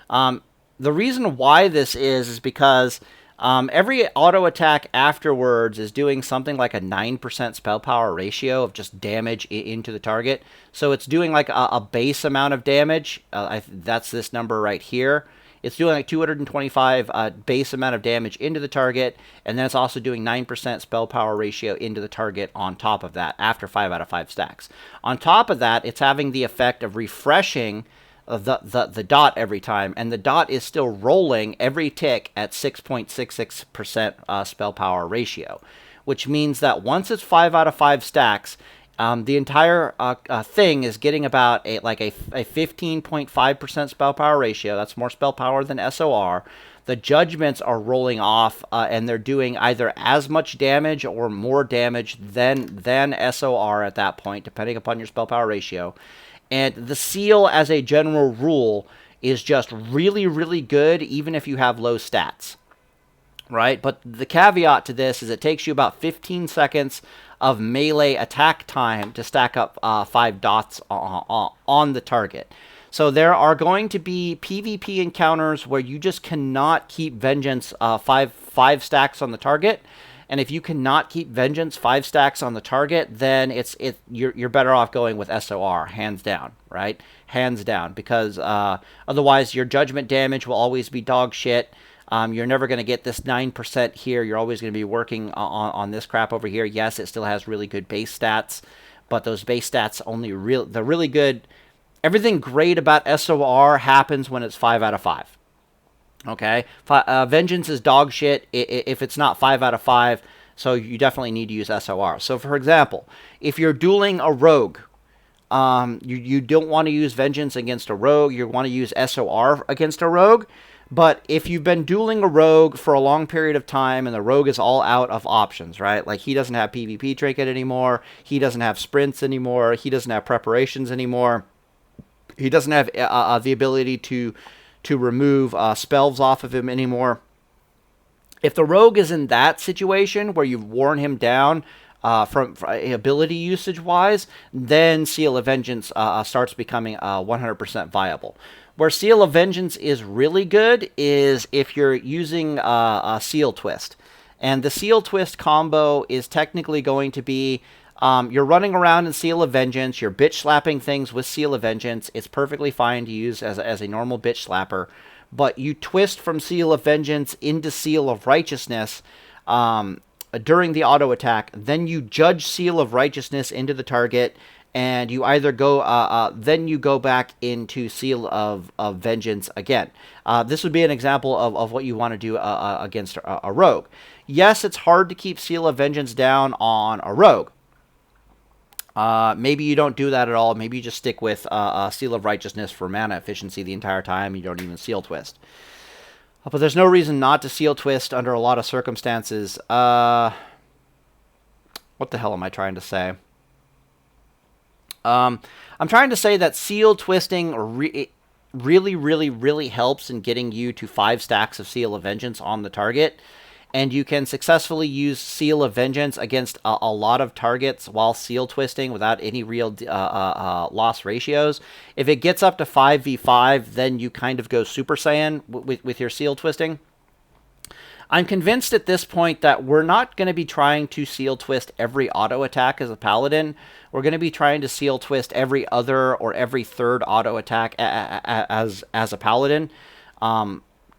The reason why this is because Every auto attack afterwards is doing something like a 9% spell power ratio of just damage into the target. So it's doing like a base amount of damage. That's this number right here. It's doing like 225 base amount of damage into the target, and then it's also doing 9% spell power ratio into the target on top of that after 5 out of 5 stacks. On top of that, it's having the effect of refreshing the dot every time, and the dot is still rolling every tick at 6.66% spell power ratio, which means that once it's 5 out of 5 stacks, the entire thing is getting about a 15.5% spell power ratio. That's more spell power than SOR. The judgments are rolling off, and they're doing either as much damage or more damage than SOR at that point, depending upon your spell power ratio. And the seal, as a general rule, is just really, really good, even if you have low stats. Right? But the caveat to this is it takes you about 15 seconds of melee attack time to stack up 5 dots on the target. So there are going to be PvP encounters where you just cannot keep Vengeance 5 stacks on the target. And if you cannot keep Vengeance 5 stacks on the target, then you're better off going with SOR, hands down, right? Hands down, because otherwise your judgment damage will always be dog shit. You're never going to get this 9% here. You're always going to be working on this crap over here. Yes, it still has really good base stats, but those base stats they're really good. Everything great about SOR happens when it's 5 out of 5. Okay? Vengeance is dog shit if it's not 5 out of 5, so you definitely need to use SOR. So, for example, if you're dueling a rogue, you don't want to use Vengeance against a rogue. You want to use SOR against a rogue. But if you've been dueling a rogue for a long period of time and the rogue is all out of options, right? Like he doesn't have PvP trinket anymore. He doesn't have sprints anymore. He doesn't have preparations anymore. He doesn't have the ability to remove spells off of him anymore. If the rogue is in that situation where you've worn him down from ability usage-wise, then Seal of Vengeance starts becoming 100% viable. Where Seal of Vengeance is really good is if you're using a Seal Twist. And the Seal Twist combo is technically going to be, you're running around in Seal of Vengeance, you're bitch slapping things with Seal of Vengeance. It's perfectly fine to use as a normal bitch slapper. But you twist from Seal of Vengeance into Seal of Righteousness during the auto attack. Then you judge Seal of Righteousness into the target, and you either go, then you go back into Seal of Vengeance again. This would be an example of what you want to do against a rogue. Yes, it's hard to keep Seal of Vengeance down on a rogue. Maybe you don't do that at all. Maybe you just stick with Seal of Righteousness for mana efficiency the entire time. You don't even Seal Twist. But there's no reason not to Seal Twist under a lot of circumstances. What the hell am I trying to say? I'm trying to say that Seal Twisting really, really, really helps in getting you to 5 stacks of Seal of Vengeance on the target. And you can successfully use Seal of Vengeance against a lot of targets while Seal Twisting without any real loss ratios. If it gets up to 5v5, then you kind of go Super Saiyan with your Seal Twisting. I'm convinced at this point that we're not going to be trying to Seal Twist every auto attack as a Paladin. We're going to be trying to Seal Twist every other or every third auto attack as a Paladin.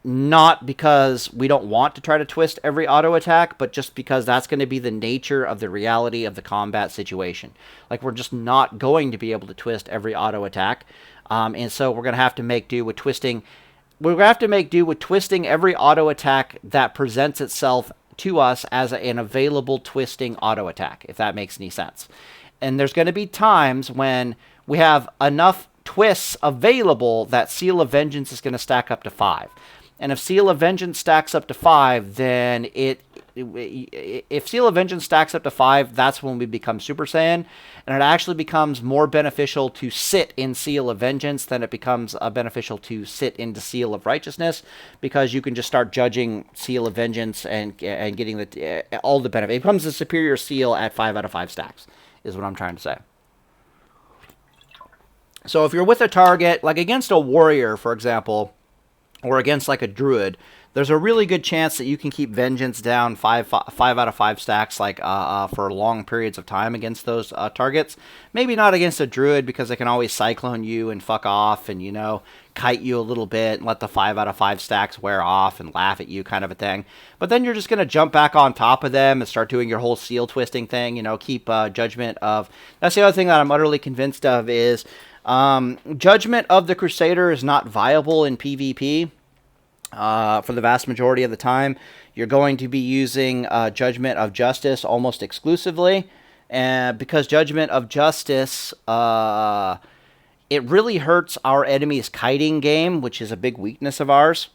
Not because we don't want to try to twist every auto attack, but just because that's going to be the nature of the reality of the combat situation. Like, we're just not going to be able to twist every auto attack. And so we're going to have to make do with twisting. We're going to have to make do with twisting every auto attack that presents itself to us as an available twisting auto attack, if that makes any sense. And there's going to be times when we have enough twists available that Seal of Vengeance is going to stack up to 5. And if Seal of Vengeance stacks up to 5, then if Seal of Vengeance stacks up to 5, that's when we become Super Saiyan. And it actually becomes more beneficial to sit in Seal of Vengeance than it becomes beneficial to sit into Seal of Righteousness, because you can just start judging Seal of Vengeance and getting all the benefit. It becomes a superior seal at 5 out of 5 stacks, is what I'm trying to say. So if you're with a target, like against a warrior, for example, or against like a druid, there's a really good chance that you can keep Vengeance down five out of 5 stacks like for long periods of time against those targets. Maybe not against a Druid because they can always Cyclone you and fuck off and, you know, kite you a little bit and let the 5 out of 5 stacks wear off and laugh at you kind of a thing. But then you're just going to jump back on top of them and start doing your whole seal twisting thing, you know, keep Judgment of... That's the other thing that I'm utterly convinced of is Judgment of the Crusader is not viable in PvP. For the vast majority of the time, you're going to be using Judgment of Justice almost exclusively, and because Judgment of Justice, it really hurts our enemy's kiting game, which is a big weakness of ours,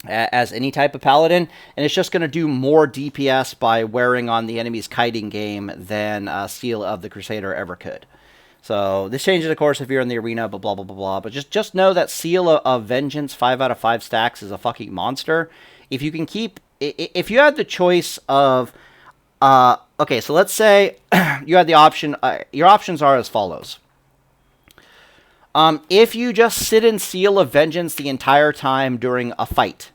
as any type of Paladin, and it's just going to do more DPS by wearing on the enemy's kiting game than Seal of the Crusader ever could. So this changes, of course, if you're in the arena, but blah, blah, blah, blah. But just know that Seal of Vengeance, 5 out of 5 stacks, is a fucking monster. If you can keep... If you had the choice of... okay, so let's say you had the option... your options are as follows. If you just sit in Seal of Vengeance the entire time during a fight,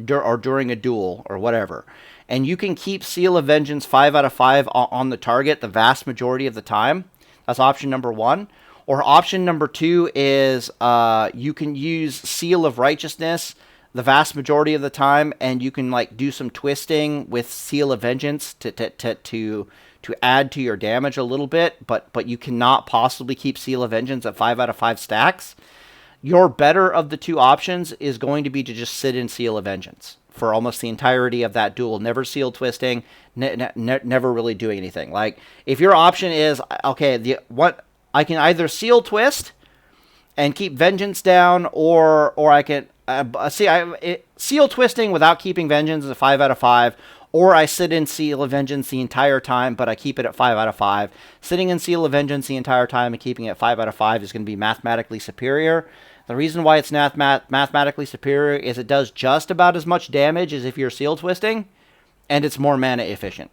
or during a duel, or whatever, and you can keep Seal of Vengeance 5 out of 5 on the target the vast majority of the time... That's option number 1. Or option number 2 is you can use Seal of Righteousness the vast majority of the time, and you can like do some twisting with Seal of Vengeance to add to your damage a little bit, but you cannot possibly keep Seal of Vengeance at 5 out of 5 stacks. Your better of the two options is going to be to just sit in Seal of Vengeance for almost the entirety of that duel, never seal twisting, never really doing anything. Like, if your option is, okay, I can either seal twist and keep Vengeance down, or I can, seal twisting without keeping Vengeance is a 5 out of 5, or I sit in Seal of Vengeance the entire time, but I keep it at 5 out of 5. Sitting in Seal of Vengeance the entire time and keeping it at 5 out of 5 is going to be mathematically superior. The reason why it's mathematically superior is it does just about as much damage as if you're seal twisting, and it's more mana efficient.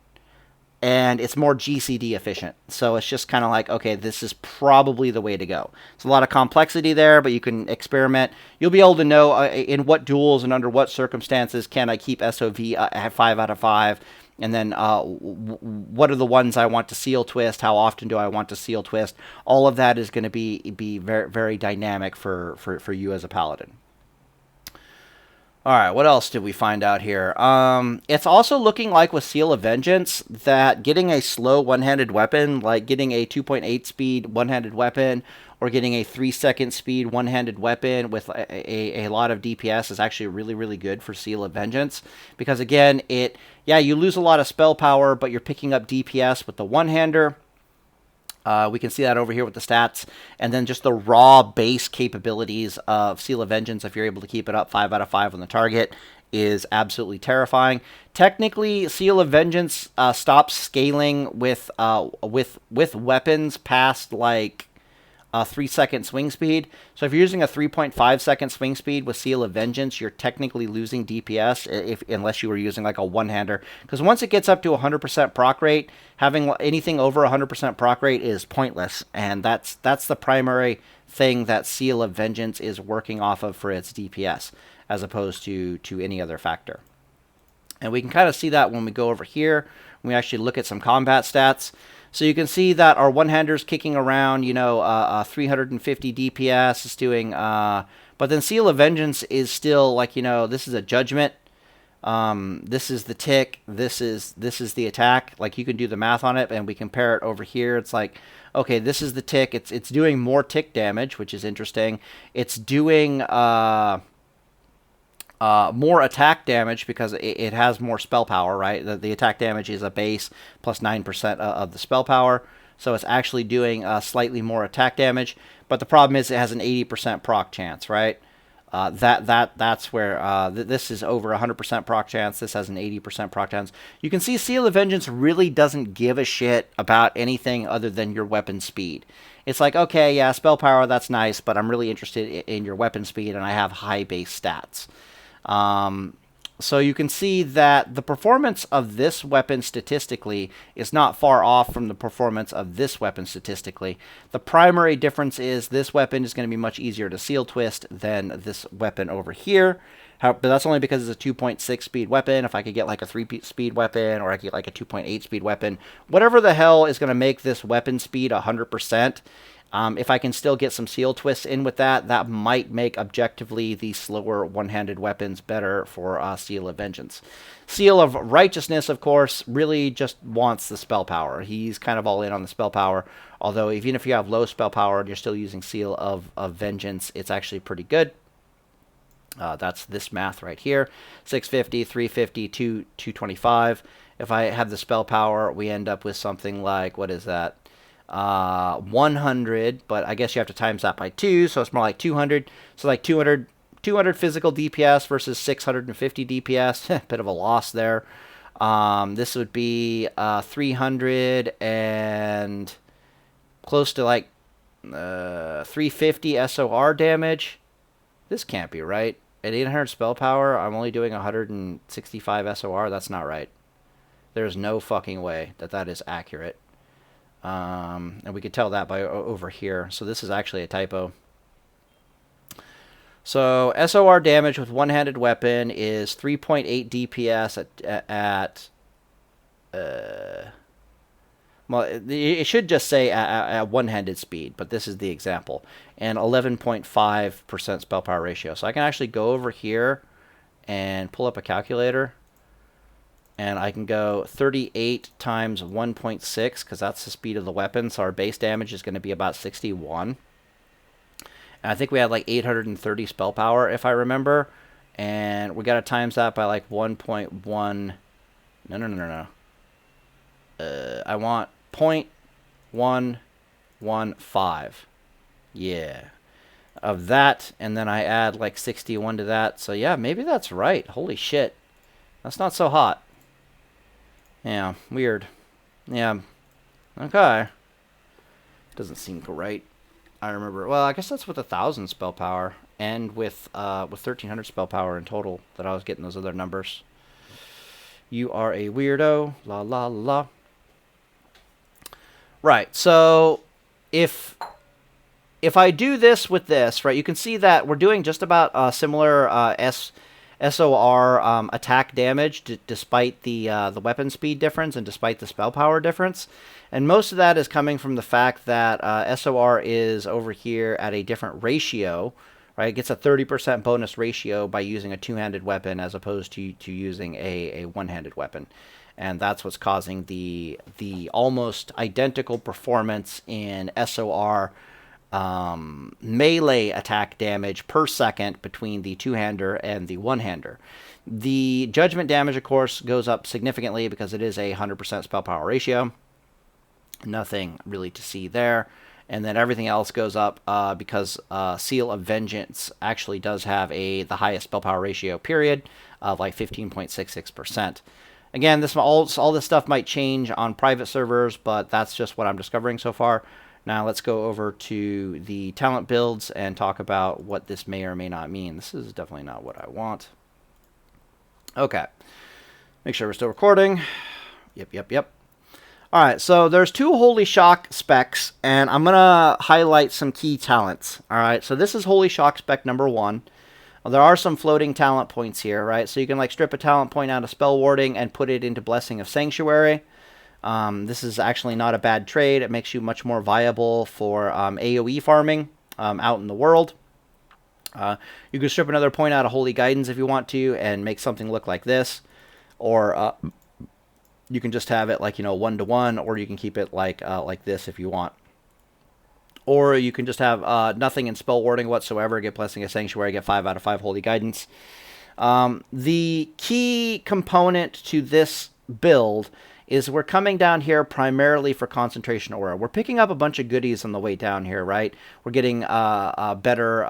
And it's more GCD efficient. So it's just kind of like, okay, this is probably the way to go. There's a lot of complexity there, but you can experiment. You'll be able to know in what duels and under what circumstances can I keep SOV at 5 out of 5. And then what are the ones I want to seal twist? How often do I want to seal twist? All of that is going to be very, very dynamic for you as a Paladin. All right, what else did we find out here? It's also looking like with Seal of Vengeance that getting a slow one-handed weapon, like getting a 2.8 speed one-handed weapon, or getting a 3-second speed one-handed weapon with a lot of DPS is actually really, really good for Seal of Vengeance. Because again, you lose a lot of spell power, but you're picking up DPS with the one-hander. We can see that over here with the stats. And then just the raw base capabilities of Seal of Vengeance, if you're able to keep it up 5 out of 5 on the target, is absolutely terrifying. Technically, Seal of Vengeance stops scaling with weapons past like 3-second swing speed. So if you're using a 3.5-second swing speed with Seal of Vengeance, you're technically losing DPS unless you were using like a one-hander. Because once it gets up to 100% proc rate, having anything over 100% proc rate is pointless. And that's the primary thing that Seal of Vengeance is working off of for its DPS, as opposed to any other factor. And we can kind of see that when we go over here, when we actually look at some combat stats. So you can see that our one-hander's kicking around, 350 DPS is doing, but then Seal of Vengeance is still like, this is a judgment. This is the tick. This is the attack. Like, you can do the math on it, and we compare it over here. It's like, okay, this is the tick. It's doing more tick damage, which is interesting. It's doing more attack damage because it has more spell power, right? The attack damage is a base plus 9% of the spell power. So it's actually doing slightly more attack damage. But the problem is it has an 80% proc chance, right? That's where this is over 100% proc chance. This has an 80% proc chance. You can see Seal of Vengeance really doesn't give a shit about anything other than your weapon speed. It's like, okay, yeah, spell power, that's nice, but I'm really interested in your weapon speed, and I have high base stats. So you can see that the performance of this weapon statistically is not far off from the performance of this weapon statistically. The primary difference is this weapon is going to be much easier to seal twist than this weapon over here. But that's only because it's a 2.6 speed weapon. If I could get like a 3 speed weapon, or I could get like a 2.8 speed weapon, whatever the hell is going to make this weapon speed 100%. If I can still get some seal twists in with that, that might make objectively the slower one-handed weapons better for Seal of Vengeance. Seal of Righteousness, of course, really just wants the spell power. He's kind of all in on the spell power, although even if you have low spell power and you're still using Seal of Vengeance, it's actually pretty good. That's this math right here. 650, 350, 225. If I have the spell power, we end up with something like, what is that? 100, but I guess you have to times that by 2, so it's more like 200. So like 200 physical DPS versus 650 DPS. Bit of a loss there. This would be 300 and close to like 350 SOR damage. This can't be right. At 800 spell power, I'm only doing 165 SOR. That's not right. There's no fucking way that that is accurate. And we could tell that by over here. So this is actually a typo. So SOR damage with one-handed weapon is 3.8 DPS at well, it should just say at one-handed speed, but this is the example. And 11.5% spell power ratio. So I can actually go over here and pull up a calculator. And I can go 38 times 1.6, because that's the speed of the weapon. So our base damage is going to be about 61. And I think we had like 830 spell power, if I remember. And we got to times that by like 1.1. No. I want 0.115. Yeah. Of that. And then I add like 61 to that. So yeah, maybe that's right. Holy shit. That's not so hot. Yeah, weird. Yeah. Okay. Doesn't seem right. I remember. Well, I guess that's with 1,000 spell power and with 1,300 spell power in total that I was getting those other numbers. You are a weirdo. La la la. Right. So if I do this with this, right, you can see that we're doing just about similar SOR attack damage despite the weapon speed difference and despite the spell power difference. And most of that is coming from the fact that SOR is over here at a different ratio, right? It gets a 30% bonus ratio by using a two-handed weapon as opposed to using a one-handed weapon. And that's what's causing the almost identical performance in SOR melee attack damage per second between the two-hander and the one-hander. The judgment damage, of course, goes up significantly because it is a 100% spell power ratio. Nothing really to see there. And then everything else goes up because Seal of Vengeance actually does have the highest spell power ratio, period, of like 15.66%. Again, all this stuff might change on private servers, but that's just what I'm discovering so far. Now let's go over to the talent builds and talk about what this may or may not mean. This is definitely not what I want. Okay. Make sure we're still recording. Yep. All right, so there's 2 Holy Shock specs, and I'm going to highlight some key talents. All right, so this is Holy Shock spec number 1. Well, there are some floating talent points here, right? So you can like strip a talent point out of Spell Warding and put it into Blessing of Sanctuary. This is actually not a bad trade. It makes you much more viable for AoE farming out in the world. You can strip another point out of Holy Guidance if you want to and make something look like this. Or you can just have it like, 1-to-1, or you can keep it like this if you want. Or you can just have nothing in Spell Warding whatsoever, get Blessing of Sanctuary, get 5 out of 5 Holy Guidance. The key component to this build is we're coming down here primarily for Concentration Aura. We're picking up a bunch of goodies on the way down here, right? We're getting better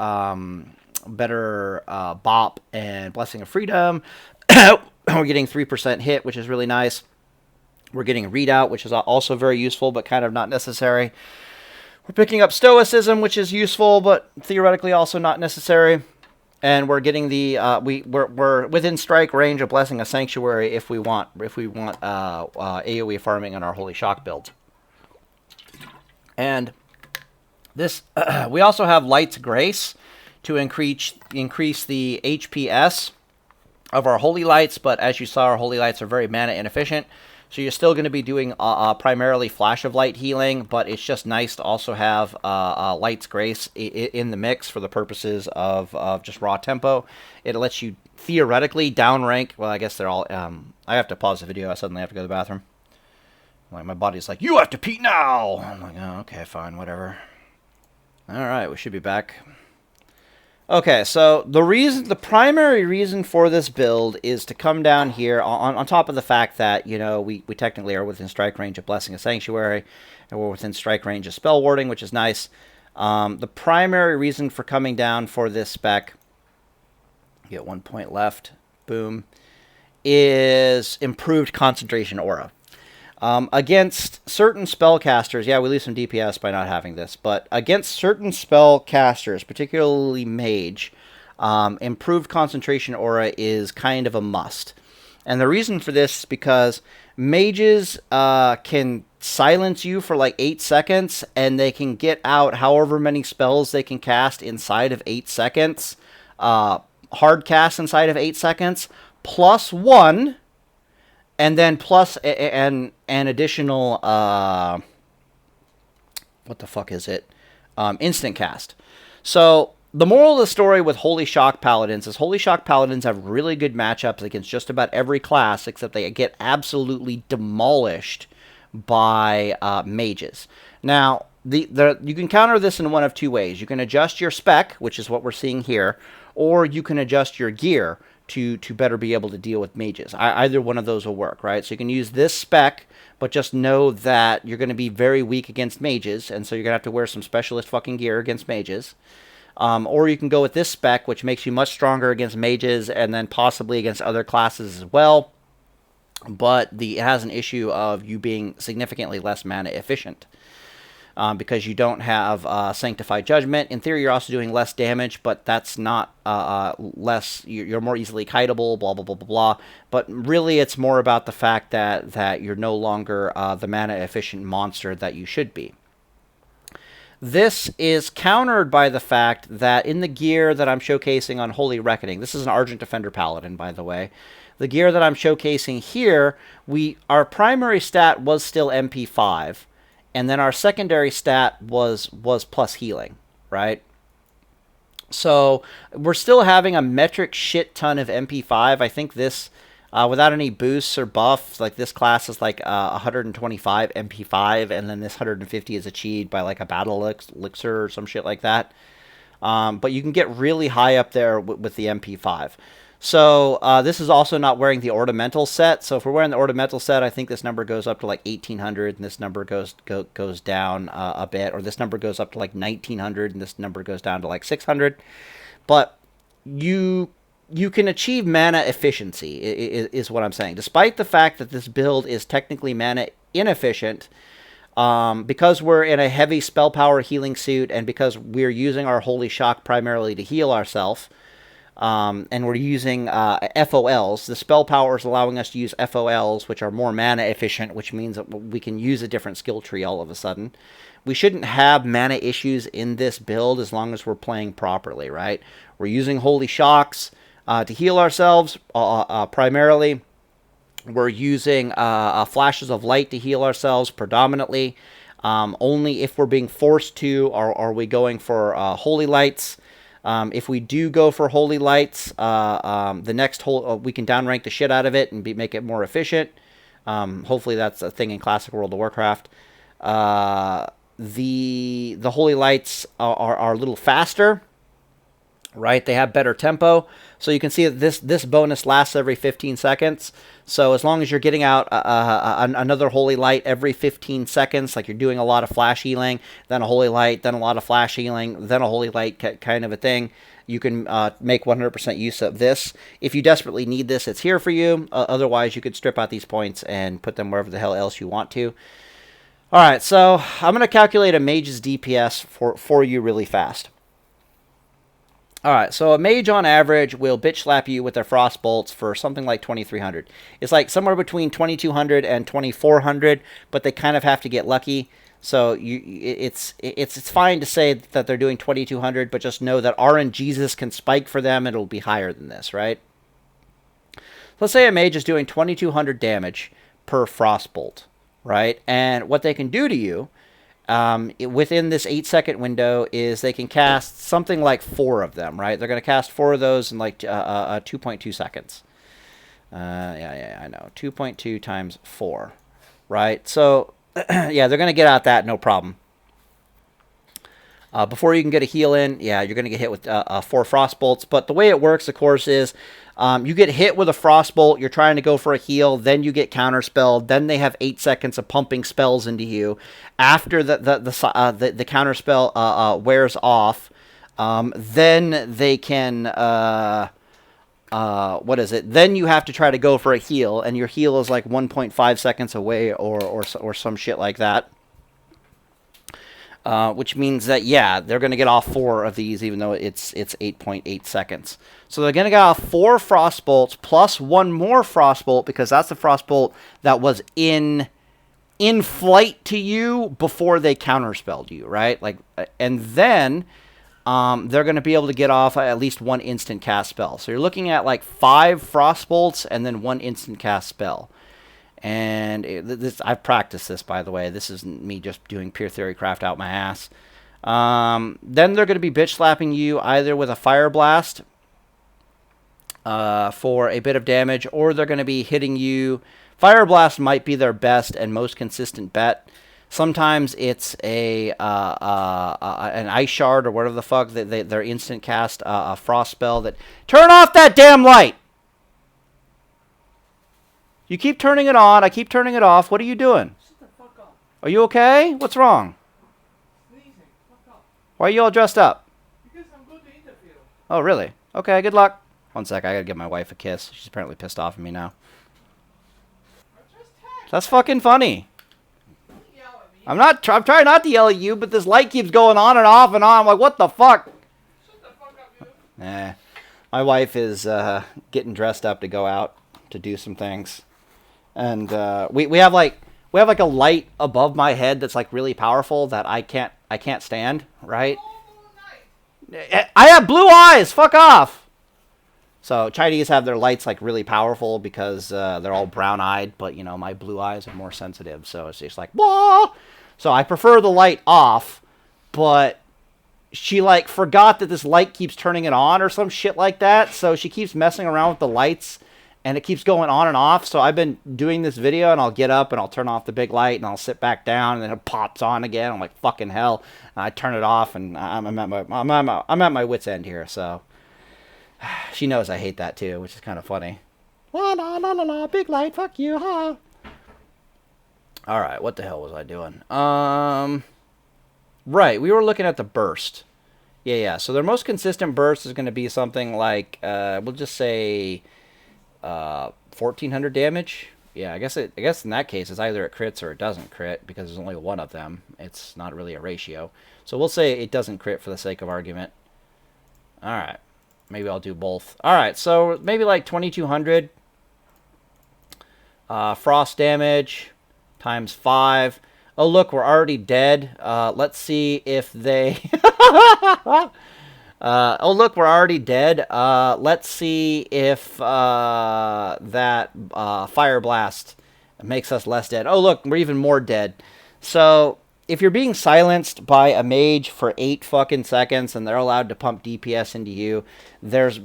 Bop and Blessing of Freedom. We're getting 3% hit, which is really nice. We're getting Readout, which is also very useful, but kind of not necessary. We're picking up Stoicism, which is useful, but theoretically also not necessary. And we're getting we're within strike range of Blessing of Sanctuary if we want AoE farming on our Holy Shock build. And this we also have Light's Grace to increase the HPS of our holy lights, but as you saw, our holy lights are very mana inefficient. So you're still going to be doing primarily Flash of Light healing, but it's just nice to also have Light's Grace in the mix for the purposes of just raw tempo. It lets you theoretically downrank. Well, I guess they're all... I have to pause the video. I suddenly have to go to the bathroom. Like, my body's like, you have to pee now! I'm like, oh, okay, fine, whatever. Alright, we should be back. Okay, so the primary reason for this build is to come down here on top of the fact that, you know, we technically are within strike range of Blessing of Sanctuary, and we're within strike range of Spell Warding, which is nice. The primary reason for coming down for this spec, get 1 point left, boom, is improved concentration aura. Against certain spellcasters, yeah, we lose some DPS by not having this, but against certain spellcasters, particularly mage, improved concentration aura is kind of a must. And the reason for this is because mages can silence you for like 8 seconds, and they can get out however many spells they can cast inside of 8 seconds, hard cast inside of 8 seconds, plus 1... and then plus an additional, what the fuck is it? Instant cast. So the moral of the story with Holy Shock Paladins is Holy Shock Paladins have really good matchups against just about every class, except they get absolutely demolished by mages. Now, you can counter this in one of two ways. You can adjust your spec, which is what we're seeing here, or you can adjust your gear to better be able to deal with mages. Either one of those will work, right? So you can use this spec, but just know that you're going to be very weak against mages, and so you're going to have to wear some specialist fucking gear against mages. Or you can go with this spec, which makes you much stronger against mages, and then possibly against other classes as well. But it has an issue of you being significantly less mana efficient. Because you don't have Sanctified Judgment. In theory, you're also doing less damage, but that's not less... You're more easily kiteable, blah, blah, blah, blah, blah. But really, it's more about the fact that you're no longer the mana-efficient monster that you should be. This is countered by the fact that in the gear that I'm showcasing on Holy Reckoning... This is an Argent Defender Paladin, by the way. The gear that I'm showcasing here, our primary stat was still MP5. And then our secondary stat was plus healing, right? So we're still having a metric shit ton of MP5. I think this, without any boosts or buffs, like this class is like 125 MP5, and then this 150 is achieved by like a battle elixir or some shit like that. But you can get really high up there with the MP5. So this is also not wearing the ornamental set. So if we're wearing the ornamental set, I think this number goes up to like 1800, and this number goes down a bit, or this number goes up to like 1900, and this number goes down to like 600. But you can achieve mana efficiency, is what I'm saying. Despite the fact that this build is technically mana inefficient, because we're in a heavy spell power healing suit, and because we're using our Holy Shock primarily to heal ourselves, and we're using FOLs. The spell power is allowing us to use FOLs, which are more mana efficient, which means that we can use a different skill tree all of a sudden. We shouldn't have mana issues in this build as long as we're playing properly, right? We're using Holy Shocks to heal ourselves primarily. We're using flashes of light to heal ourselves predominantly. Only if we're being forced to are we going for Holy Lights. If we do go for Holy Lights, the next we can downrank the shit out of it and make it more efficient. Hopefully that's a thing in Classic World of Warcraft. The Holy Lights are a little faster, right? They have better tempo. So you can see that this bonus lasts every 15 seconds. So as long as you're getting out another Holy Light every 15 seconds, like you're doing a lot of flash healing, then a Holy Light, then a lot of flash healing, then a Holy Light kind of a thing, you can make 100% use of this. If you desperately need this, it's here for you. Otherwise, you could strip out these points and put them wherever the hell else you want to. All right, so I'm going to calculate a mage's DPS for you really fast. Alright, so a mage on average will bitch slap you with their frost bolts for something like 2300. It's like somewhere between 2200 and 2400, but they kind of have to get lucky. So it's fine to say that they're doing 2200, but just know that RNGesus can spike for them and it'll be higher than this, right? let's say a mage is doing 2200 damage per frostbolt, right? And what they can do to you within this 8-second window is they can cast something like 4 of them, right? They're going to cast 4 of those in like 2.2 seconds. Yeah, I know. 2.2 times 4, right? So, yeah, they're going to get out that, no problem. Before you can get a heal in, yeah, you're going to get hit with 4 frostbolts. But the way it works, of course, is you get hit with a frostbolt, you're trying to go for a heal, then you get counterspelled, then they have 8 seconds of pumping spells into you. After the counterspell wears off, then they can... what is it? Then you have to try to go for a heal, and your heal is like 1.5 seconds away or some shit like that. Which means that, yeah, they're going to get off 4 of these, even though it's 8.8 seconds. So they're going to get off 4 frostbolts plus 1 more frostbolt, because that's the frostbolt that was in flight to you before they counterspelled you, right? Like, and then they're going to be able to get off at least 1 instant cast spell. So you're looking at like 5 frostbolts and then 1 instant cast spell. And I've practiced this, by the way. This isn't me just doing pure theory craft out my ass. Then they're going to be bitch slapping you either with a fire blast for a bit of damage, or they're going to be hitting you. Fire blast might be their best and most consistent bet. Sometimes it's an ice shard or whatever the fuck their instant cast a frost spell that turn off that damn light. You keep turning it on. I keep turning it off. What are you doing? Shut the fuck up. Are you okay? What's wrong? Sneezing. Fuck up. Why are you all dressed up? Because I'm going to interview. Oh, really? Okay, good luck. One sec. I gotta give my wife a kiss. She's apparently pissed off at me now. That's fucking funny. Don't yell at me. I'm trying not to yell at you, but this light keeps going on and off and on. I'm like, what the fuck? Shut the fuck up, you. Eh. My wife is getting dressed up to go out to do some things. And we have like a light above my head that's like really powerful that I can't stand, right? I have blue eyes. Fuck off. So Chinese have their lights like really powerful because they're all brown-eyed, but you know my blue eyes are more sensitive, so it's just like whoa. So I prefer the light off, but she like forgot that this light keeps turning it on or some shit like that, so she keeps messing around with the lights. And it keeps going on and off. So I've been doing this video, and I'll get up and I'll turn off the big light, and I'll sit back down, and then it pops on again. I'm like, fucking hell. And I turn it off, and I'm at my wit's end here. So she knows I hate that too, which is kind of funny. La la la la la, big light, fuck you, huh? All right, what the hell was I doing? Right, we were looking at the burst. Yeah. So their most consistent burst is going to be something like, we'll just say. 1400 damage. Yeah, I guess in that case it's either it crits or it doesn't crit, because there's only 1 of them. It's not really a ratio. So we'll say it doesn't crit for the sake of argument. Alright. Maybe I'll do both. Alright, so maybe like 2200 frost damage times 5. Oh look, we're already dead. Let's see if they oh, look, we're already dead. Let's see if that fire blast makes us less dead. Oh, look, we're even more dead. So, if you're being silenced by a mage for 8 fucking seconds and they're allowed to pump DPS into you, there's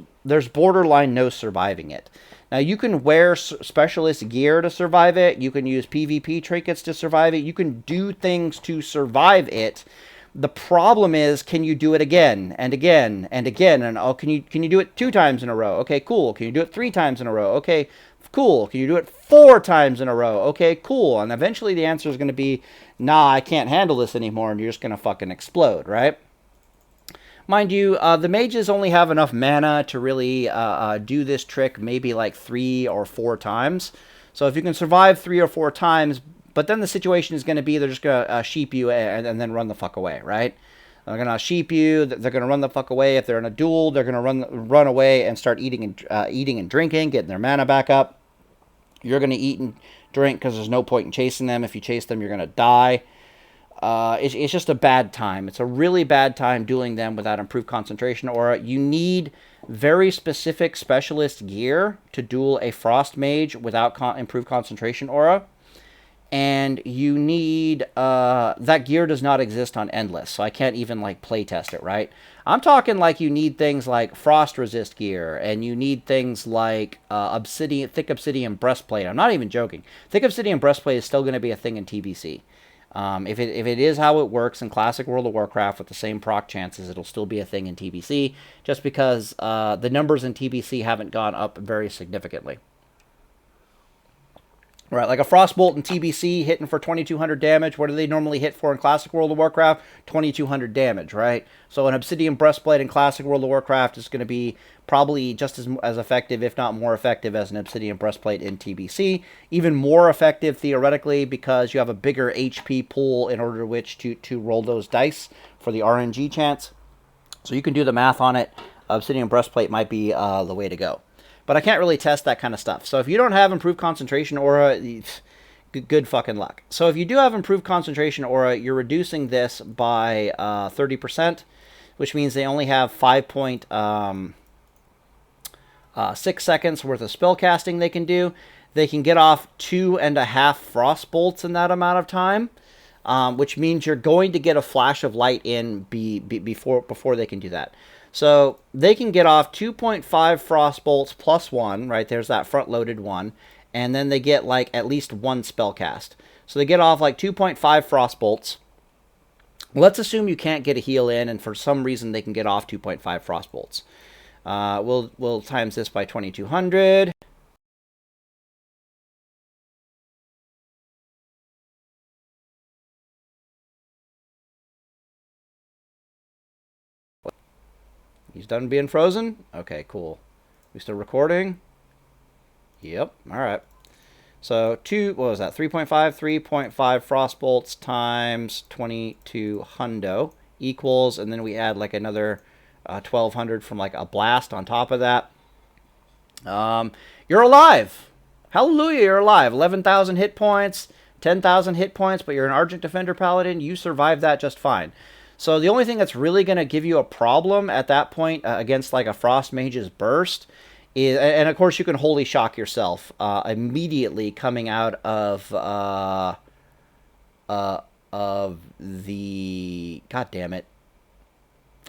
borderline no surviving it. Now, you can wear specialist gear to survive it. You can use PvP trinkets to survive it. You can do things to survive it. The problem is, can you do it again and again and again? And oh, can you do it 2 times in a row? Okay, cool. Can you do it 3 times in a row? Okay, cool. Can you do it 4 times in a row? Okay, cool. And eventually the answer is going to be, nah, I can't handle this anymore, and you're just going to fucking explode, right? Mind you, the mages only have enough mana to really do this trick maybe like 3 or 4 times. So if you can survive 3 or 4 times, but then the situation is going to be they're just going to sheep you and then run the fuck away, right? They're going to sheep you. They're going to run the fuck away. If they're in a duel, they're going to run away and start eating and drinking, getting their mana back up. You're going to eat and drink because there's no point in chasing them. If you chase them, you're going to die. it's just a bad time. It's a really bad time dueling them without improved concentration aura. You need very specific specialist gear to duel a frost mage without improved concentration aura. And you need that gear does not exist on endless, so I can't even like play test it, right? I'm talking like you need things like frost resist gear, and you need things like thick obsidian breastplate. I'm not even joking. Thick obsidian breastplate is still going to be a thing in TBC. If it is how it works in classic World of Warcraft with the same proc chances, it'll still be a thing in TBC, just because the numbers in TBC haven't gone up very significantly. Right, like a Frostbolt in TBC hitting for 2,200 damage. What do they normally hit for in Classic World of Warcraft? 2,200 damage, right? So an Obsidian Breastplate in Classic World of Warcraft is going to be probably just as effective, if not more effective, as an Obsidian Breastplate in TBC. Even more effective, theoretically, because you have a bigger HP pool in order to which to roll those dice for the RNG chance. So you can do the math on it. Obsidian Breastplate might be the way to go. But I can't really test that kind of stuff. So if you don't have improved concentration aura, good fucking luck. So if you do have improved concentration aura, you're reducing this by 30%, which means they only have 5.6 seconds worth of spell casting they can do. They can get off 2.5 frost bolts in that amount of time, which means you're going to get a flash of light in before they can do that. So they can get off 2.5 frost bolts plus 1, right? There's that front-loaded one. And then they get, like, at least 1 spell cast. So they get off, like, 2.5 frost bolts. Let's assume you can't get a heal in, and for some reason they can get off 2.5 frost bolts. We'll times this by 2,200. He's done being frozen? Okay, cool. We still recording? Yep, alright. So, what was that? 3.5, 3.5 frost bolts times 22 hundo equals, and then we add like another 1,200 from like a blast on top of that. You're alive! Hallelujah, you're alive. 11,000 hit points, 10,000 hit points, but you're an Argent Defender Paladin. You survived that just fine. So the only thing that's really going to give you a problem at that point against like a Frost Mage's Burst is, and of course you can Holy Shock yourself immediately coming out of the, god damn it,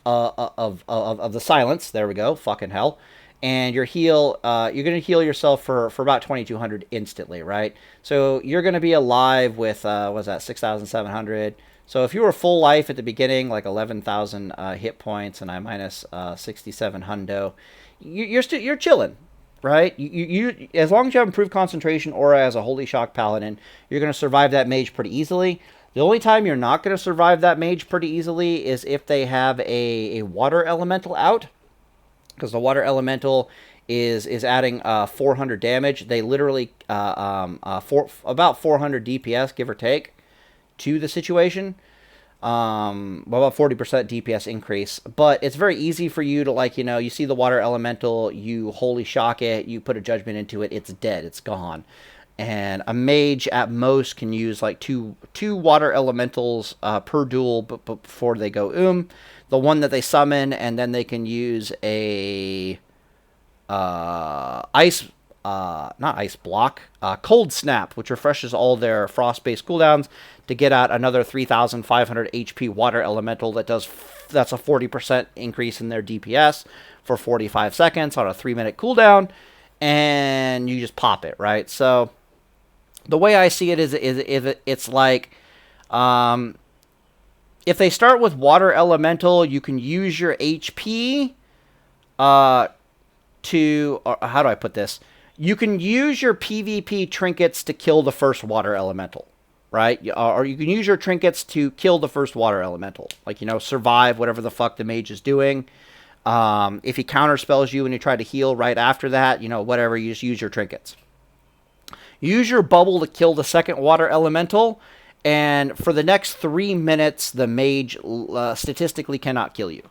of the silence. There we go. Fucking hell. And your heal, you're going to heal yourself for about 2,200 instantly, right? So you're going to be alive with, what was that, 6,700. So if you were full life at the beginning, like 11,000 hit points, and I minus 67 hundo, you're chilling, right? You as long as you have improved concentration aura as a Holy Shock Paladin, you're going to survive that mage pretty easily. The only time you're not going to survive that mage pretty easily is if they have a water elemental out, because the water elemental is adding 400 damage. They literally about 400 DPS, give or take, to the situation. About 40% DPS increase. But it's very easy for you to, like, you see the water elemental, you Holy Shock it, you put a judgment into it, it's dead, it's gone. And a mage at most can use like two water elementals per duel before they go the one that they summon, and then they can use a ice, not ice block, cold snap, which refreshes all their frost-based cooldowns to get out another 3,500 HP water elemental that's a 40% increase in their DPS for 45 seconds on a 3-minute cooldown, and you just pop it, right? So the way I see it is it's like, if they start with water elemental, you can use your HP or how do I put this? You can use your PvP trinkets to kill the first water elemental, right? Or you can use your trinkets to kill the first water elemental. Like, survive whatever the fuck the mage is doing. If he counterspells you and you try to heal right after that, whatever, you just use your trinkets. Use your bubble to kill the second water elemental, and for the next 3 minutes, the mage statistically cannot kill you.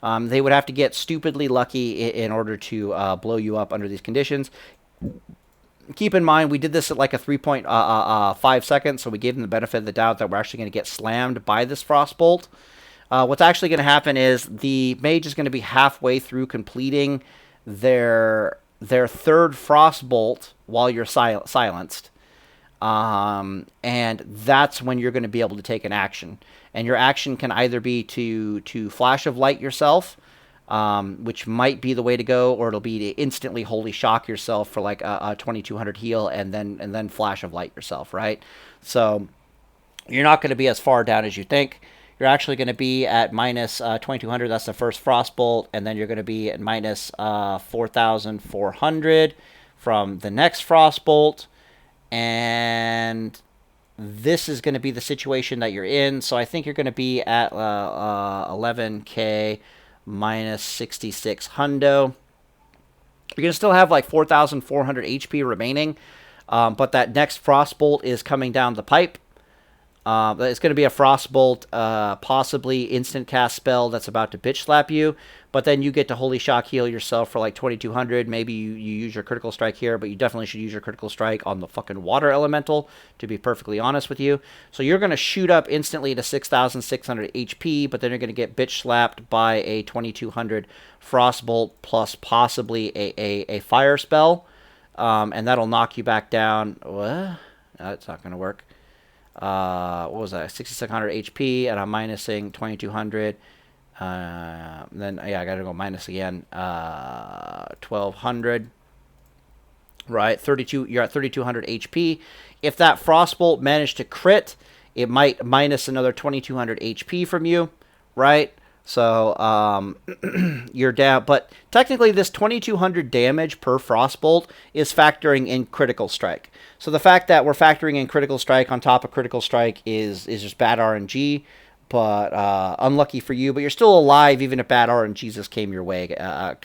They would have to get stupidly lucky in order to blow you up under these conditions. keep in mind, we did this at like a 3.5 seconds, so we gave them the benefit of the doubt that we're actually going to get slammed by this Frostbolt. What's actually going to happen is the mage is going to be halfway through completing their third Frostbolt while you're silenced. And that's when you're going to be able to take an action. And your action can either be to Flash of Light yourself, which might be the way to go, or it'll be to instantly Holy Shock yourself for like a 2200 heal, and then Flash of Light yourself, right? So you're not going to be as far down as you think. You're actually going to be at minus 2200. That's the first Frostbolt, and then you're going to be at minus 4400 from the next Frostbolt. And this is going to be the situation that you're in. So I think you're going to be at 11k minus 66 hundo. You're going to still have like 4,400 HP remaining, but that next Frostbolt is coming down the pipe. It's going to be a Frostbolt, possibly instant cast spell that's about to bitch slap you, but then you get to Holy Shock heal yourself for like 2200. Maybe you use your critical strike here, but you definitely should use your critical strike on the fucking water elemental, to be perfectly honest with you. So you're going to shoot up instantly to 6,600 HP, but then you're going to get bitch slapped by a 2200 Frostbolt plus possibly a fire spell, and that'll knock you back down. What? No, it's not going to work. What was that? 6,600 HP, and I'm minusing 2,200. Then yeah, I gotta go minus again. 1,200. Right, 32. You're at 3,200 HP. If that Frostbolt managed to crit, it might minus another 2,200 HP from you. Right. So you're down, but technically this 2,200 damage per Frostbolt is factoring in critical strike. So the fact that we're factoring in critical strike on top of critical strike is just bad RNG, but unlucky for you. But you're still alive even if bad RNG just came your way,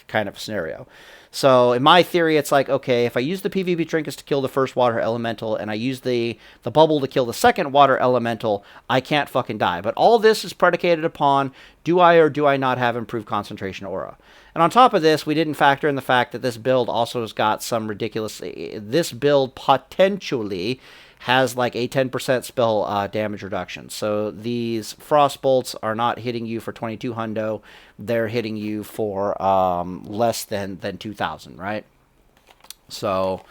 kind of scenario. So in my theory, it's like, okay, if I use the PvP trinkets to kill the first water elemental, and I use the bubble to kill the second water elemental, I can't fucking die. But all this is predicated upon, do I or do I not have improved concentration aura? And on top of this, we didn't factor in the fact that this build also has got some ridiculous... This build potentially has like a 10% spell damage reduction. So these Frostbolts are not hitting you for 22 hundo. They're hitting you for less than 2,000, right? So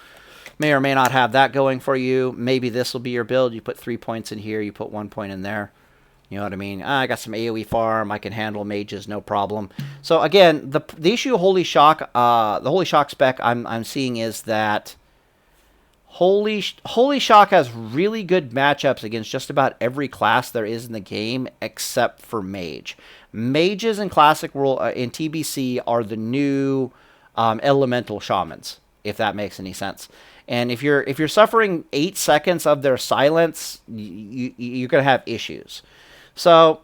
may or may not have that going for you. Maybe this will be your build. You put 3 points in here. You put 1 point in there. You know what I mean? I got some AoE farm. I can handle mages, no problem. So again, the issue of Holy Shock, the Holy Shock spec I'm seeing is that Holy Shock has really good matchups against just about every class there is in the game except for Mage. Mages in Classic World in TBC are the new elemental shamans, if that makes any sense. And if you're suffering 8 seconds of their silence, you're gonna have issues. So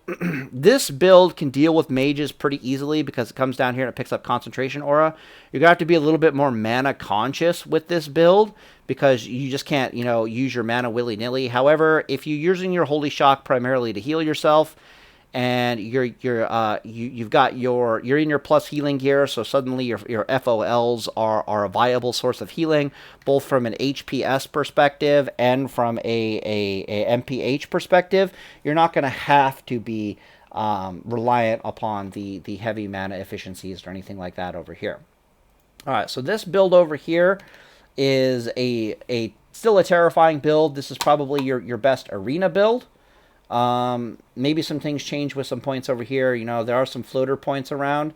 this build can deal with mages pretty easily because it comes down here and it picks up concentration aura. You're going to have to be a little bit more mana conscious with this build because you just can't, use your mana willy-nilly. However, if you're using your Holy Shock primarily to heal yourself, and you're in your plus healing gear, so suddenly your FOLs are a viable source of healing, both from an HPS perspective and from a MPH perspective. You're not going to have to be reliant upon the heavy mana efficiencies or anything like that over here. All right, so this build over here is still a terrifying build. This is probably your best arena build. Maybe some things change with some points over here. There are some floater points around.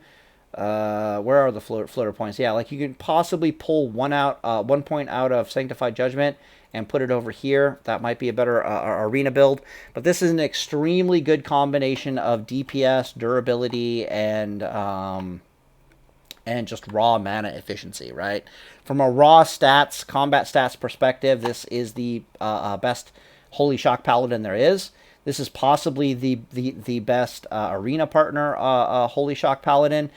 Where are the floater points? Yeah, like you can possibly pull 1 point out of Sanctified Judgment and put it over here. That might be a better arena build. But this is an extremely good combination of DPS, durability, and just raw mana efficiency, right? From a raw stats, combat stats perspective, this is the best Holy Shock Paladin there is. This is possibly the best arena partner, Holy Shock Paladin,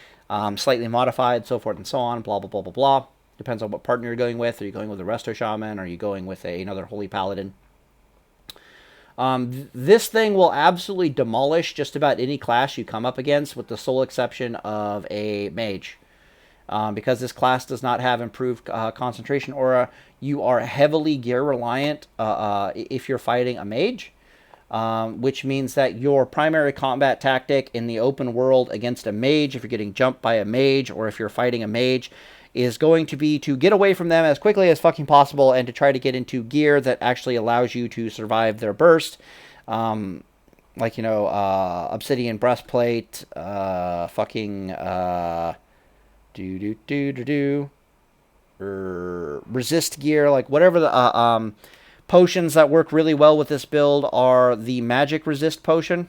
slightly modified, so forth and so on, blah, blah, blah, blah, blah. Depends on what partner you're going with. Are you going with a Resto Shaman? Are you going with another Holy Paladin? This thing will absolutely demolish just about any class you come up against with the sole exception of a Mage. Because this class does not have improved concentration aura, you are heavily gear reliant if you're fighting a mage. Which means that your primary combat tactic in the open world against a mage, if you're getting jumped by a mage or if you're fighting a mage, is going to be to get away from them as quickly as fucking possible and to try to get into gear that actually allows you to survive their burst. Like, you know, obsidian breastplate, resist gear, like whatever the potions that work really well with this build are the magic resist potion.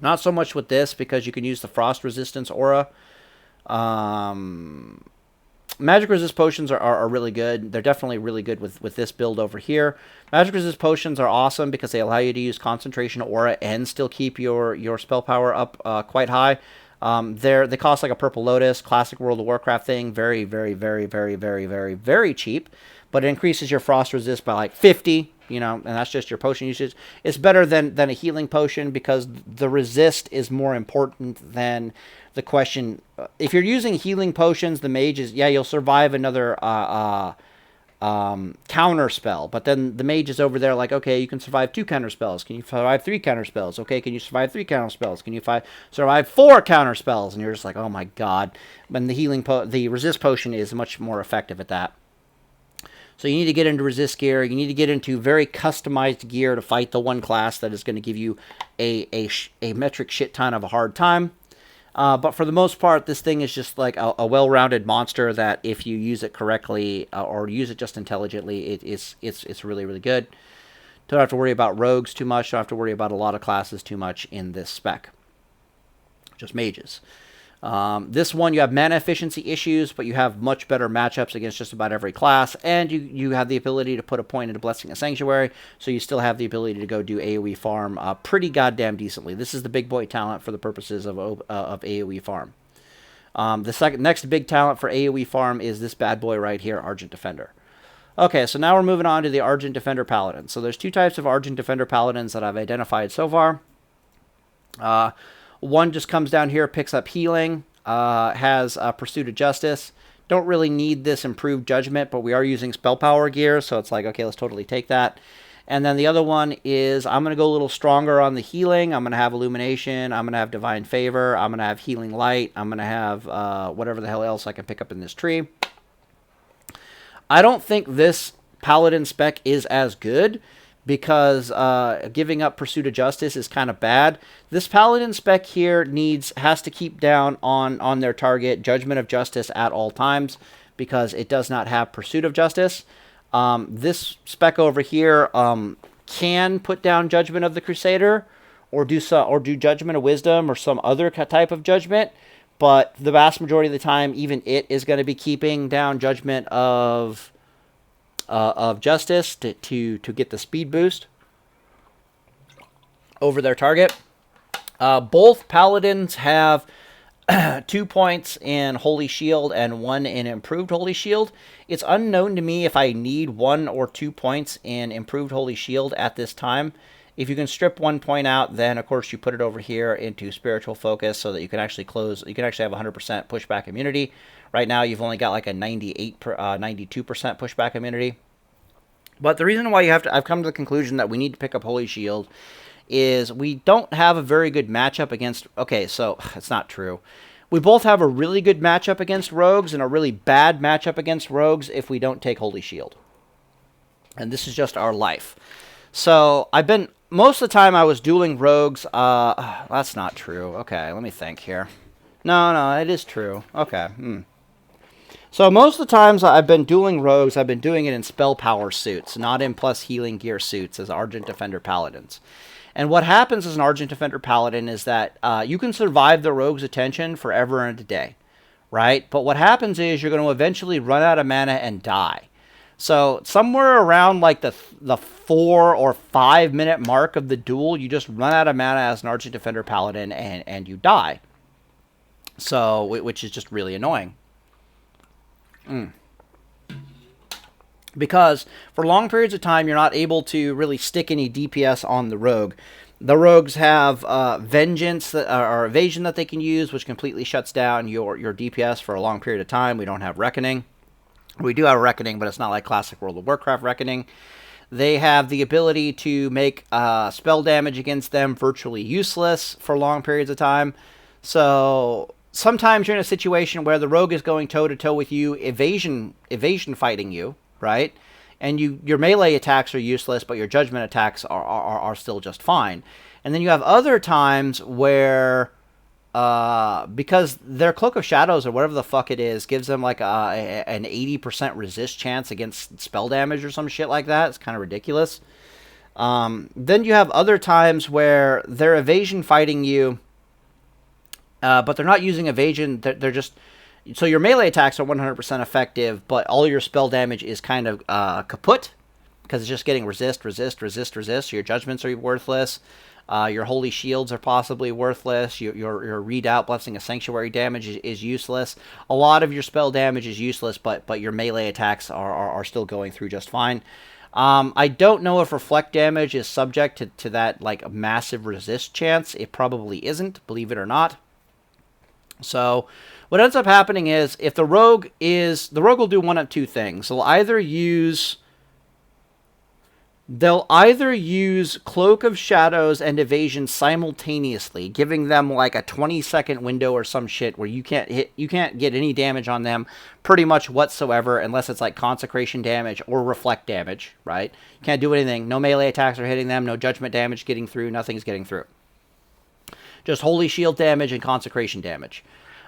Not so much with this because you can use the frost resistance aura. Magic resist potions are really good. They're definitely really good with this build over here. Magic resist potions are awesome because they allow you to use concentration aura and still keep your spell power up quite high. They cost like a purple lotus, classic World of Warcraft thing. Very, very, very, very, very, very, very cheap. But it increases your frost resist by like 50, you know, and that's just your potion usage. It's better than a healing potion because the resist is more important than the question. If you're using healing potions, the mage is, yeah, you'll survive another counter spell. But then the mage is over there like, okay, you can survive 2 counter spells. Can you survive 3 counter spells? Okay, can you survive 3 counter spells? Can you survive 4 counter spells? And you're just like, oh my god. But the resist potion is much more effective at that. So you need to get into resist gear. You need to get into very customized gear to fight the one class that is going to give you a metric shit ton of a hard time. But for the most part, this thing is just like a well-rounded monster that if you use it correctly or use it just intelligently, it's really, really good. Don't have to worry about rogues too much. Don't have to worry about a lot of classes too much in this spec. Just mages. This one, you have mana efficiency issues, but you have much better matchups against just about every class, and you have the ability to put a point into Blessing of Sanctuary, so you still have the ability to go do AoE farm pretty goddamn decently. This is the big boy talent for the purposes of AoE farm. The next big talent for AoE farm is this bad boy right here, Argent Defender. Okay, so now we're moving on to the Argent Defender Paladin. So there's 2 types of Argent Defender Paladins that I've identified so far. One just comes down here, picks up healing, has Pursuit of Justice. Don't really need this improved judgment, but we are using spell power gear, so it's like, okay, let's totally take that. And then the other one is I'm going to go a little stronger on the healing. I'm going to have Illumination. I'm going to have Divine Favor. I'm going to have Healing Light. I'm going to have whatever the hell else I can pick up in this tree. I don't think this Paladin spec is as good, because giving up Pursuit of Justice is kind of bad. This Paladin spec here has to keep down on their target Judgment of Justice at all times because it does not have Pursuit of Justice. This spec over here can put down Judgment of the Crusader or do Judgment of Wisdom or some other type of judgment, but the vast majority of the time, even it is going to be keeping down Judgment of Justice to get the speed boost over their target. Both Paladins have 2 points in Holy Shield and 1 in Improved Holy Shield. It's unknown to me if I need 1 or 2 points in Improved Holy Shield at this time. If you can strip 1 point out, then of course you put it over here into Spiritual Focus so that you can actually have 100% pushback immunity. Right now you've only got like a 92% pushback immunity. But the reason why I've come to the conclusion that we need to pick up Holy Shield is we don't have a very good matchup against... Okay, so it's not true. We both have a really good matchup against rogues and a really bad matchup against rogues if we don't take Holy Shield. And this is just our life. So most of the time I was dueling rogues. That's not true. Okay, let me think here. No, it is true. Okay. So most of the times I've been dueling rogues, I've been doing it in spell power suits, not in plus healing gear suits as Argent Defender Paladins. And what happens as an Argent Defender Paladin is that you can survive the rogue's attention forever and a day, right? But what happens is you're going to eventually run out of mana and die. So somewhere around like the 4 or 5 minute mark of the duel, you just run out of mana as an Argent Defender Paladin and you die. So, which is just really annoying. Because for long periods of time, you're not able to really stick any DPS on the rogue. The rogues have vengeance or evasion that they can use, which completely shuts down your DPS for a long period of time. We don't have reckoning. We do have reckoning, but it's not like classic World of Warcraft reckoning. They have the ability to make spell damage against them virtually useless for long periods of time. So sometimes you're in a situation where the rogue is going toe to toe with you, evasion fighting you, right? And your melee attacks are useless, but your judgment attacks are still just fine. And then you have other times where because their Cloak of Shadows or whatever the fuck it is gives them like an 80% resist chance against spell damage or some shit like that. It's kind of ridiculous. Then you have other times where they're evasion fighting you, but they're not using evasion. They're just... So your melee attacks are 100% effective, but all your spell damage is kind of kaput, because it's just getting resist. So your judgments are worthless. Your holy shields are possibly worthless. Your redoubt, blessing of sanctuary damage is useless. A lot of your spell damage is useless, but your melee attacks are still going through just fine. I don't know if reflect damage is subject to that like massive resist chance. It probably isn't, believe it or not. So what ends up happening is if the rogue will do one of two things. They'll either use Cloak of Shadows and Evasion simultaneously, giving them like a 20-second window or some shit where you can't get any damage on them pretty much whatsoever unless it's like Consecration damage or Reflect damage, right? You can't do anything. No melee attacks are hitting them, no judgment damage getting through, nothing's getting through. Just Holy Shield damage and Consecration damage.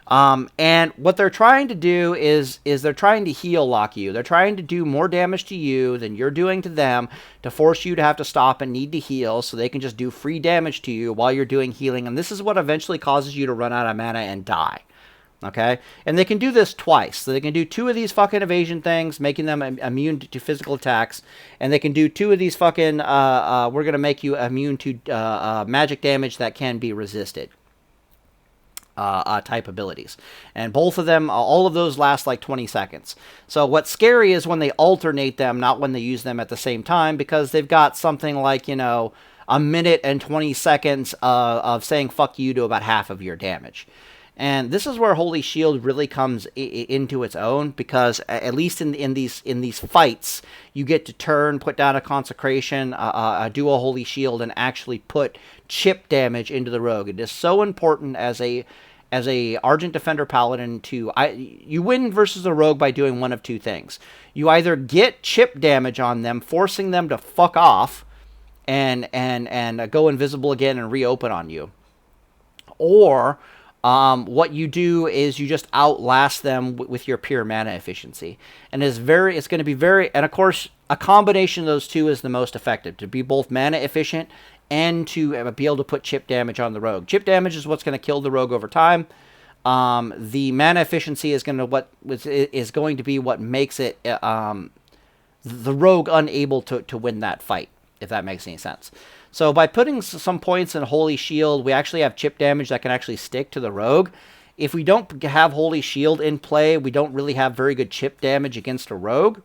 And what they're trying to do is they're trying to heal lock you. They're trying to do more damage to you than you're doing to them to force you to have to stop and need to heal so they can just do free damage to you while you're doing healing. And this is what eventually causes you to run out of mana and die. Okay? And they can do this twice. So they can do 2 of these fucking evasion things, making them immune to physical attacks. And they can do 2 of these fucking, we're going to make you immune to magic damage that can be resisted. Type abilities. And both of them, all of those last like 20 seconds. So what's scary is when they alternate them, not when they use them at the same time, because they've got something like, a minute and 20 seconds of saying fuck you to about half of your damage. And this is where Holy Shield really comes into its own, because at least in these fights, you get to turn, put down a Consecration, do a Holy Shield, and actually put chip damage into the rogue. It is so important as a Argent Defender Paladin you win versus a rogue by doing one of 2 things. You either get chip damage on them, forcing them to fuck off and go invisible again and reopen on you, or what you do is you just outlast them with your pure mana efficiency. And it's going to be very, and of course, a combination of those 2 is the most effective, to be both mana efficient and to be able to put chip damage on the rogue. Chip damage is what's going to kill the rogue over time. The mana efficiency is going to be what makes it the rogue unable to win that fight, if that makes any sense. So by putting some points in Holy Shield, we actually have chip damage that can actually stick to the rogue. If we don't have Holy Shield in play, we don't really have very good chip damage against a rogue.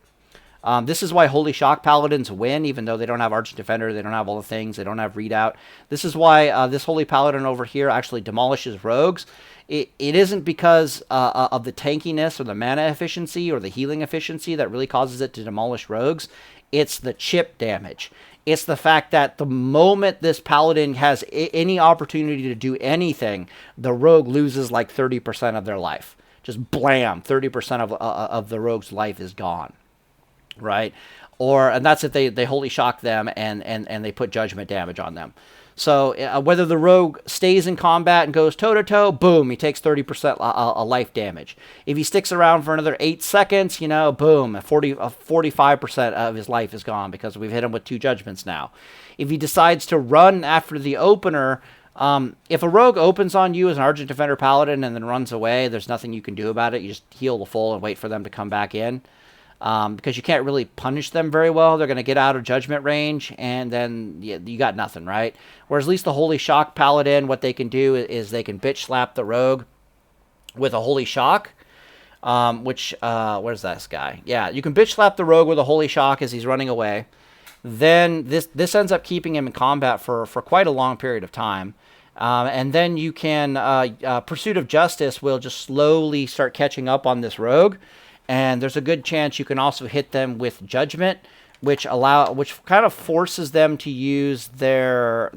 This is why Holy Shock Paladins win, even though they don't have Arch Defender, they don't have all the things, they don't have Redoubt. This is why this Holy Paladin over here actually demolishes rogues. It isn't because of the tankiness or the mana efficiency or the healing efficiency that really causes it to demolish rogues. It's the chip damage. It's the fact that the moment this Paladin has any opportunity to do anything, the rogue loses like 30% of their life. Just blam, 30% of the rogue's life is gone. Right? And that's if they Holy Shock them and they put judgment damage on them. So whether the rogue stays in combat and goes toe-to-toe, boom, he takes 30% life damage. If he sticks around for another 8 seconds, boom, 45% of his life is gone because we've hit him with 2 judgments now. If he decides to run after the opener, if a rogue opens on you as an Argent Defender Paladin and then runs away, there's nothing you can do about it. You just heal the full and wait for them to come back in. Because you can't really punish them very well. They're going to get out of judgment range, and then you got nothing, right? Whereas at least the Holy Shock Paladin, what they can do is they can bitch slap the rogue with a Holy Shock, where's this guy? Yeah, you can bitch slap the rogue with a Holy Shock as he's running away, then this ends up keeping him in combat for quite a long period of time. And then you can, Pursuit of Justice will just slowly start catching up on this rogue. And there's a good chance you can also hit them with Judgment, which kind of forces them to use their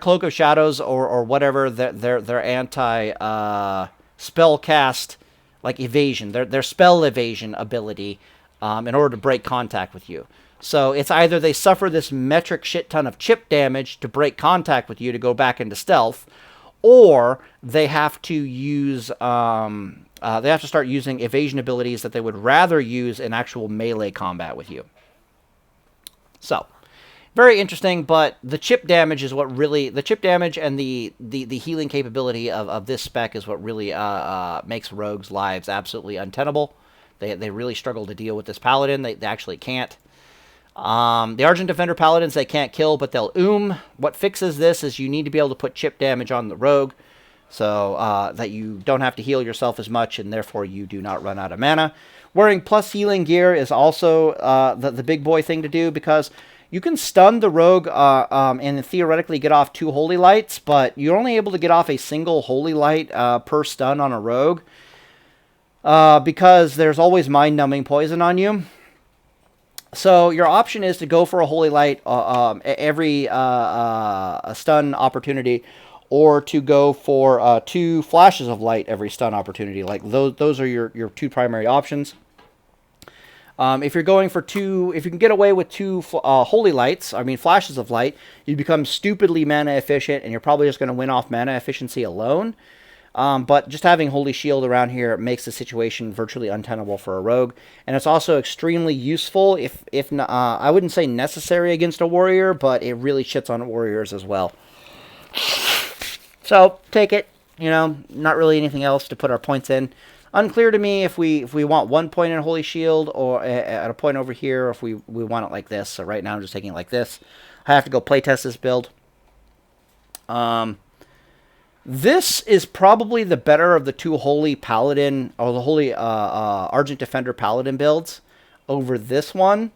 Cloak of Shadows or whatever, their anti spell cast, like evasion, their spell evasion ability, in order to break contact with you. So it's either they suffer this metric shit ton of chip damage to break contact with you to go back into stealth, or they have to use they have to start using evasion abilities that they would rather use in actual melee combat with you. So very interesting, but the chip damage is what really, the chip damage and the healing capability of this spec is what really makes rogues' lives absolutely untenable. They really struggle to deal with this paladin. They actually can't. The Argent Defender Paladins they can't kill, but they'll What fixes this is you need to be able to put chip damage on the rogue, so that you don't have to heal yourself as much, and therefore you do not run out of mana. Wearing plus healing gear is also the big boy thing to do, because you can stun the rogue and theoretically get off 2 holy lights, but you're only able to get off a single holy light per stun on a rogue, because there's always mind-numbing poison on you. So your option is to go for a holy light every stun opportunity, or to go for 2 flashes of light every stun opportunity. Like those are your 2 primary options. If you're going for 2, if you can get away with 2 holy lights, flashes of light, you become stupidly mana efficient, and you're probably just going to win off mana efficiency alone. But just having Holy Shield around here makes the situation virtually untenable for a rogue. And it's also extremely useful, if not, I wouldn't say necessary against a warrior, but it really shits on warriors as well. So, take it. Not really anything else to put our points in. Unclear to me if we want 1 point in Holy Shield, or at a point over here, or if we want it like this. So right now I'm just taking it like this. I have to go playtest this build. This is probably the better of the 2 Holy Paladin, or the Holy Argent Defender Paladin builds over this one.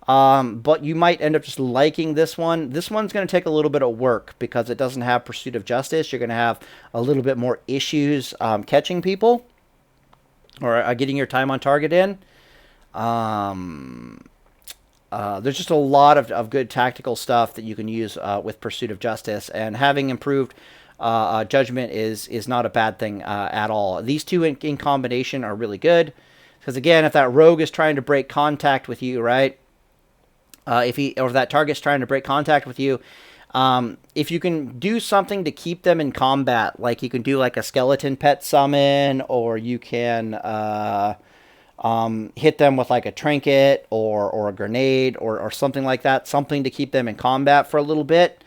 But you might end up just liking this one. This one's going to take a little bit of work because it doesn't have Pursuit of Justice. You're going to have a little bit more issues catching people, or getting your time on target in. There's just a lot of good tactical stuff that you can use with Pursuit of Justice, and having improved Judgment is not a bad thing at all. These 2 in combination are really good, because again, if that rogue is trying to break contact with you, right? If that target's trying to break contact with you, if you can do something to keep them in combat, like you can do like a skeleton pet summon, or you can hit them with like a trinket or a grenade or something like that, something to keep them in combat for a little bit.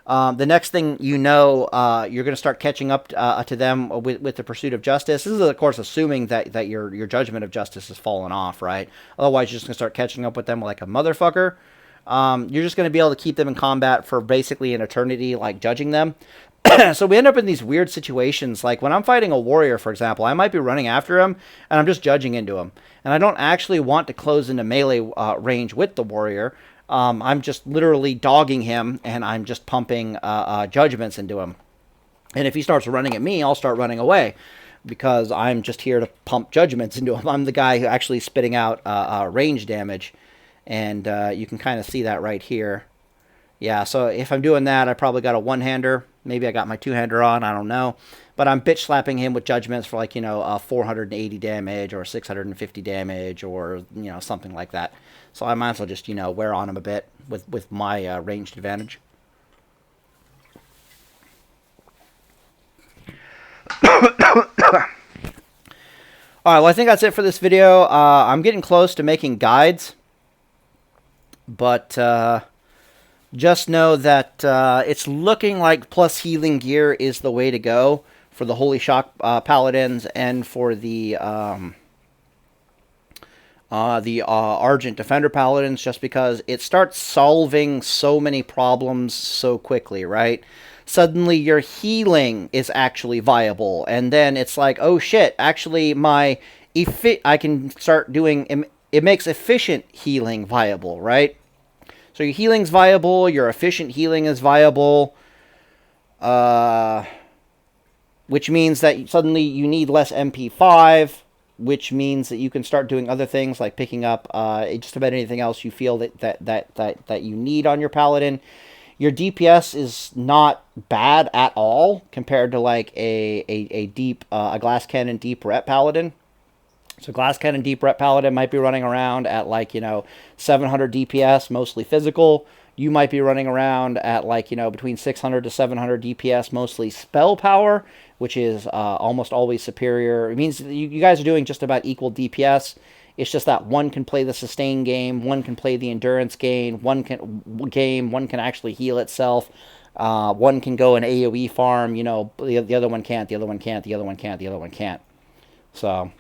The next thing you know, you're going to start catching up to them with the Pursuit of Justice. This is, of course, assuming that your Judgment of Justice has fallen off, right? Otherwise, you're just going to start catching up with them like a motherfucker. You're just going to be able to keep them in combat for basically an eternity, like judging them. So we end up in these weird situations. Like when I'm fighting a warrior, for example, I might be running after him, and I'm just judging into him. And I don't actually want to close into melee range with the warrior. I'm just literally dogging him, and I'm just pumping judgments into him. And if he starts running at me, I'll start running away, because I'm just here to pump judgments into him. I'm the guy who actually spitting out range damage, and you can kind of see that right here. Yeah, so if I'm doing that, I probably got a one-hander. Maybe I got my two-hander on, I don't know. But I'm bitch slapping him with judgments for 480 damage or 650 damage, or something like that. So I might as well just wear on him a bit with my ranged advantage. Alright, well, I think that's it for this video. I'm getting close to making guides, but just know that it's looking like plus healing gear is the way to go for the Holy Shock Paladins and for the Argent Defender Paladins, just because it starts solving so many problems so quickly, right? Suddenly your healing is actually viable, and then it's like, oh shit, actually I can start doing it makes efficient healing viable, right? So your healing's viable, your efficient healing is viable, which means that suddenly you need less MP5, which means that you can start doing other things like picking up just about anything else you feel that you need on your Paladin. Your DPS is not bad at all compared to like a glass cannon Deep Ret Paladin. So glass cannon Deep Ret Paladin might be running around at like 700 DPS, mostly physical. You might be running around at like between 600 to 700 DPS, mostly spell power, which is almost always superior. It means you guys are doing just about equal DPS. It's just that one can play the sustain game, one can play the endurance game, one can actually heal itself. One can go an AoE farm, the other one can't, the other one can't, the other one can't, the other one can't. So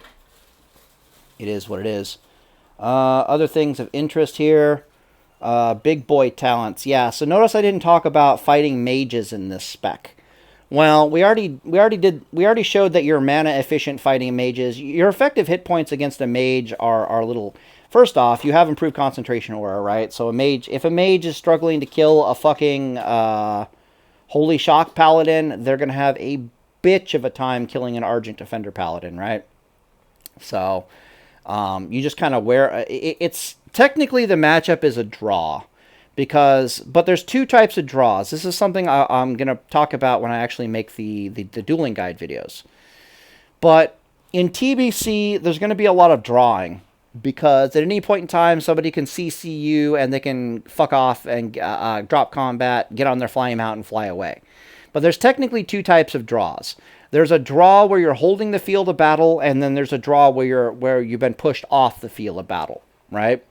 it is what it is. Other things of interest here. Big boy talents. Yeah, so notice I didn't talk about fighting mages in this spec. Well, we already showed that your mana efficient fighting mages, your effective hit points against a mage are a little. First off, you have improved concentration aura, right? So if a mage is struggling to kill a fucking Holy Shock Paladin, they're gonna have a bitch of a time killing an Argent Defender Paladin, right? So you just kind of wear it's technically the matchup is a draw. But there's two types of draws. This is something I'm going to talk about when I actually make the dueling guide videos. But in TBC, there's going to be a lot of drawing. Because at any point in time, somebody can CC you and they can fuck off and drop combat, get on their flying mount and fly away. But there's technically two types of draws. There's a draw where you're holding the field of battle, and then there's a draw where you've been pushed off the field of battle, right?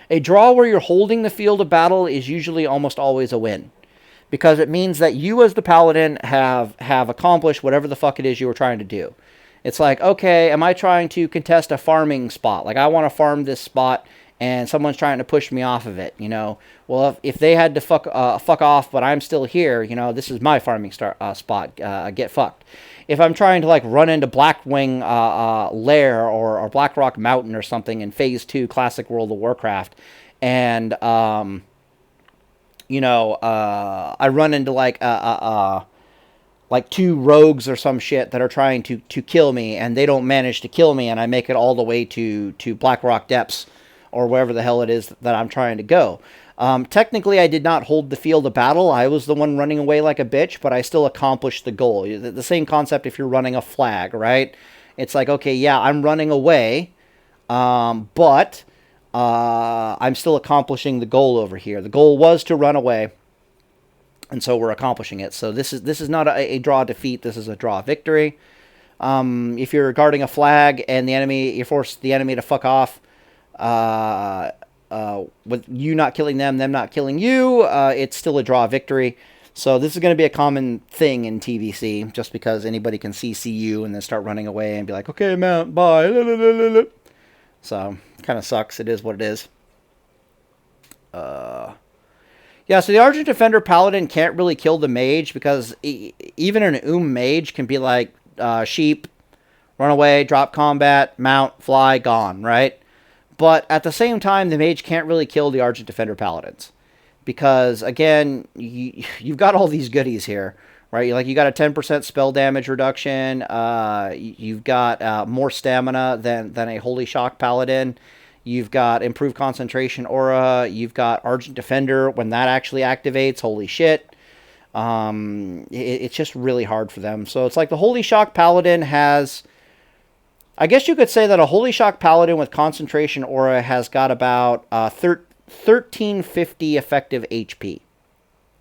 A draw where you're holding the field of battle is usually almost always a win. Because it means that you as the Paladin have accomplished whatever the fuck it is you were trying to do. It's like, okay, am I trying to contest a farming spot? Like, I want to farm this spot, and someone's trying to push me off of it, Well, if they had to fuck off, but I'm still here, this is my farming spot. Get fucked. If I'm trying to, like, run into Blackwing Lair or Blackrock Mountain or something in Phase 2 Classic World of Warcraft, and, I run into, like two rogues or some shit that are trying to kill me, and they don't manage to kill me, and I make it all the way to Blackrock Depths, or wherever the hell it is that I'm trying to go. Technically, I did not hold the field of battle. I was the one running away like a bitch, but I still accomplished the goal. The same concept if you're running a flag, right? It's like, okay, yeah, I'm running away, but I'm still accomplishing the goal over here. The goal was to run away, and so we're accomplishing it. So this is not a draw defeat. This is a draw victory. If you're guarding a flag and you force the enemy to fuck off, with you not killing them not killing you, it's still a draw victory. So this is going to be a common thing in TBC, just because anybody can CC you and then start running away and be like, okay, mount, bye. So, kind of sucks. It is what it is. Yeah, so the Argent Defender Paladin can't really kill the mage, because even an mage can be like sheep, run away, drop combat, mount, fly, gone, right? But at the same time, the mage can't really kill the Argent Defender Paladins. Because, again, you've got all these goodies here, right? Like, you got a 10% spell damage reduction. You've got more stamina than a Holy Shock Paladin. You've got improved concentration aura. You've got Argent Defender when that actually activates. Holy shit. It's just really hard for them. So it's like the Holy Shock Paladin has... I guess you could say that a Holy Shock Paladin with concentration aura has got about 1350 effective HP,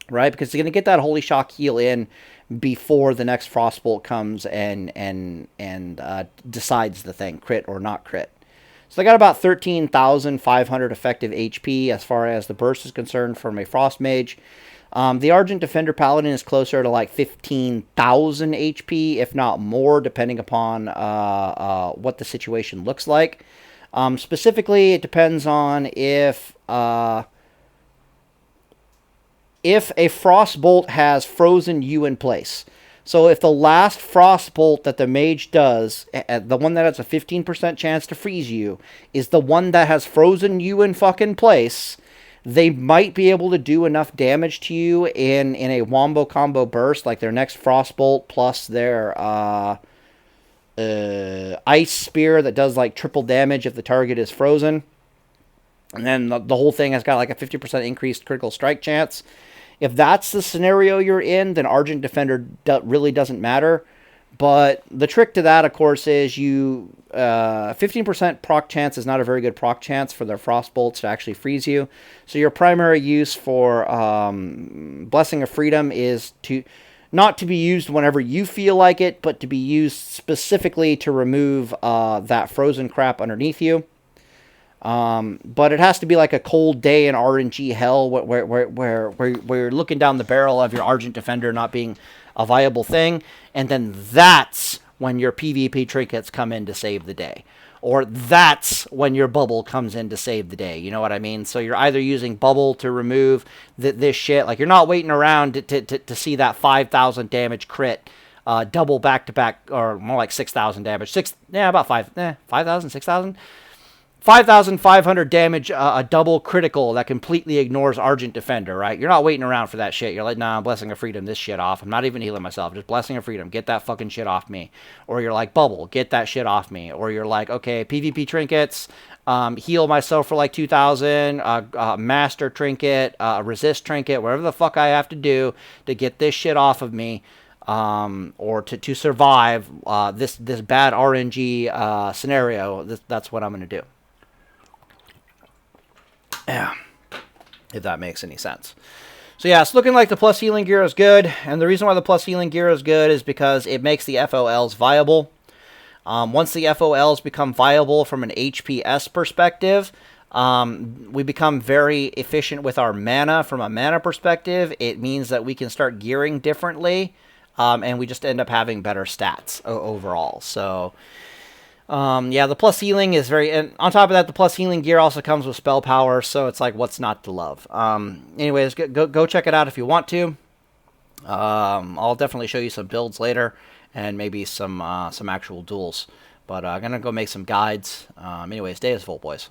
right? Because it's going to get that Holy Shock heal in before the next Frostbolt comes and decides the thing, crit or not crit. So they got about 13,500 effective HP as far as the burst is concerned from a Frost Mage. The Argent Defender Paladin is closer to like 15,000 HP, if not more, depending upon what the situation looks like. Specifically, it depends on if a Frostbolt has frozen you in place. So if the last Frostbolt that the mage does, the one that has a 15% chance to freeze you, is the one that has frozen you in fucking place, they might be able to do enough damage to you in a wombo combo burst, like their next Frostbolt plus their Ice Spear that does like triple damage if the target is frozen. And then the whole thing has got like a 50% increased critical strike chance. If that's the scenario you're in, then Argent Defender really doesn't matter. But the trick to that, of course, is 15% proc chance is not a very good proc chance for their Frostbolts to actually freeze you. So your primary use for Blessing of Freedom is not to be used whenever you feel like it, but to be used specifically to remove that frozen crap underneath you. But it has to be like a cold day in RNG hell where you're looking down the barrel of your Argent Defender not being a viable thing, and then that's when your PvP trinkets come in to save the day. Or that's when your bubble comes in to save the day. You know what I mean? So you're either using bubble to remove this shit. Like, you're not waiting around to see that 5,000 damage crit double back-to-back, or more like 6,000 damage. 5,000, 6,000? 5,500 damage, a double critical that completely ignores Argent Defender, right? You're not waiting around for that shit. You're like, nah, I'm Blessing of Freedom this shit off. I'm not even healing myself. Just Blessing of Freedom. Get that fucking shit off me. Or you're like, Bubble. Get that shit off me. Or you're like, okay, PvP trinkets. Heal myself for like 2,000. Master trinket. Resist trinket. Whatever the fuck I have to do to get this shit off of me. Or to survive this bad RNG scenario. That's what I'm going to do. Yeah, if that makes any sense. So yeah, it's looking like the plus healing gear is good, and the reason why the plus healing gear is good is because it makes the FOLs viable. Once the FOLs become viable from an HPS perspective, we become very efficient with our mana. From a mana perspective, it means that we can start gearing differently, and we just end up having better stats overall. So yeah, the plus healing is and on top of that, the plus healing gear also comes with spell power, so it's like, what's not to love? Anyways, go check it out if you want to. I'll definitely show you some builds later, and maybe some actual duels. But I'm gonna go make some guides. Anyways, day is full, boys.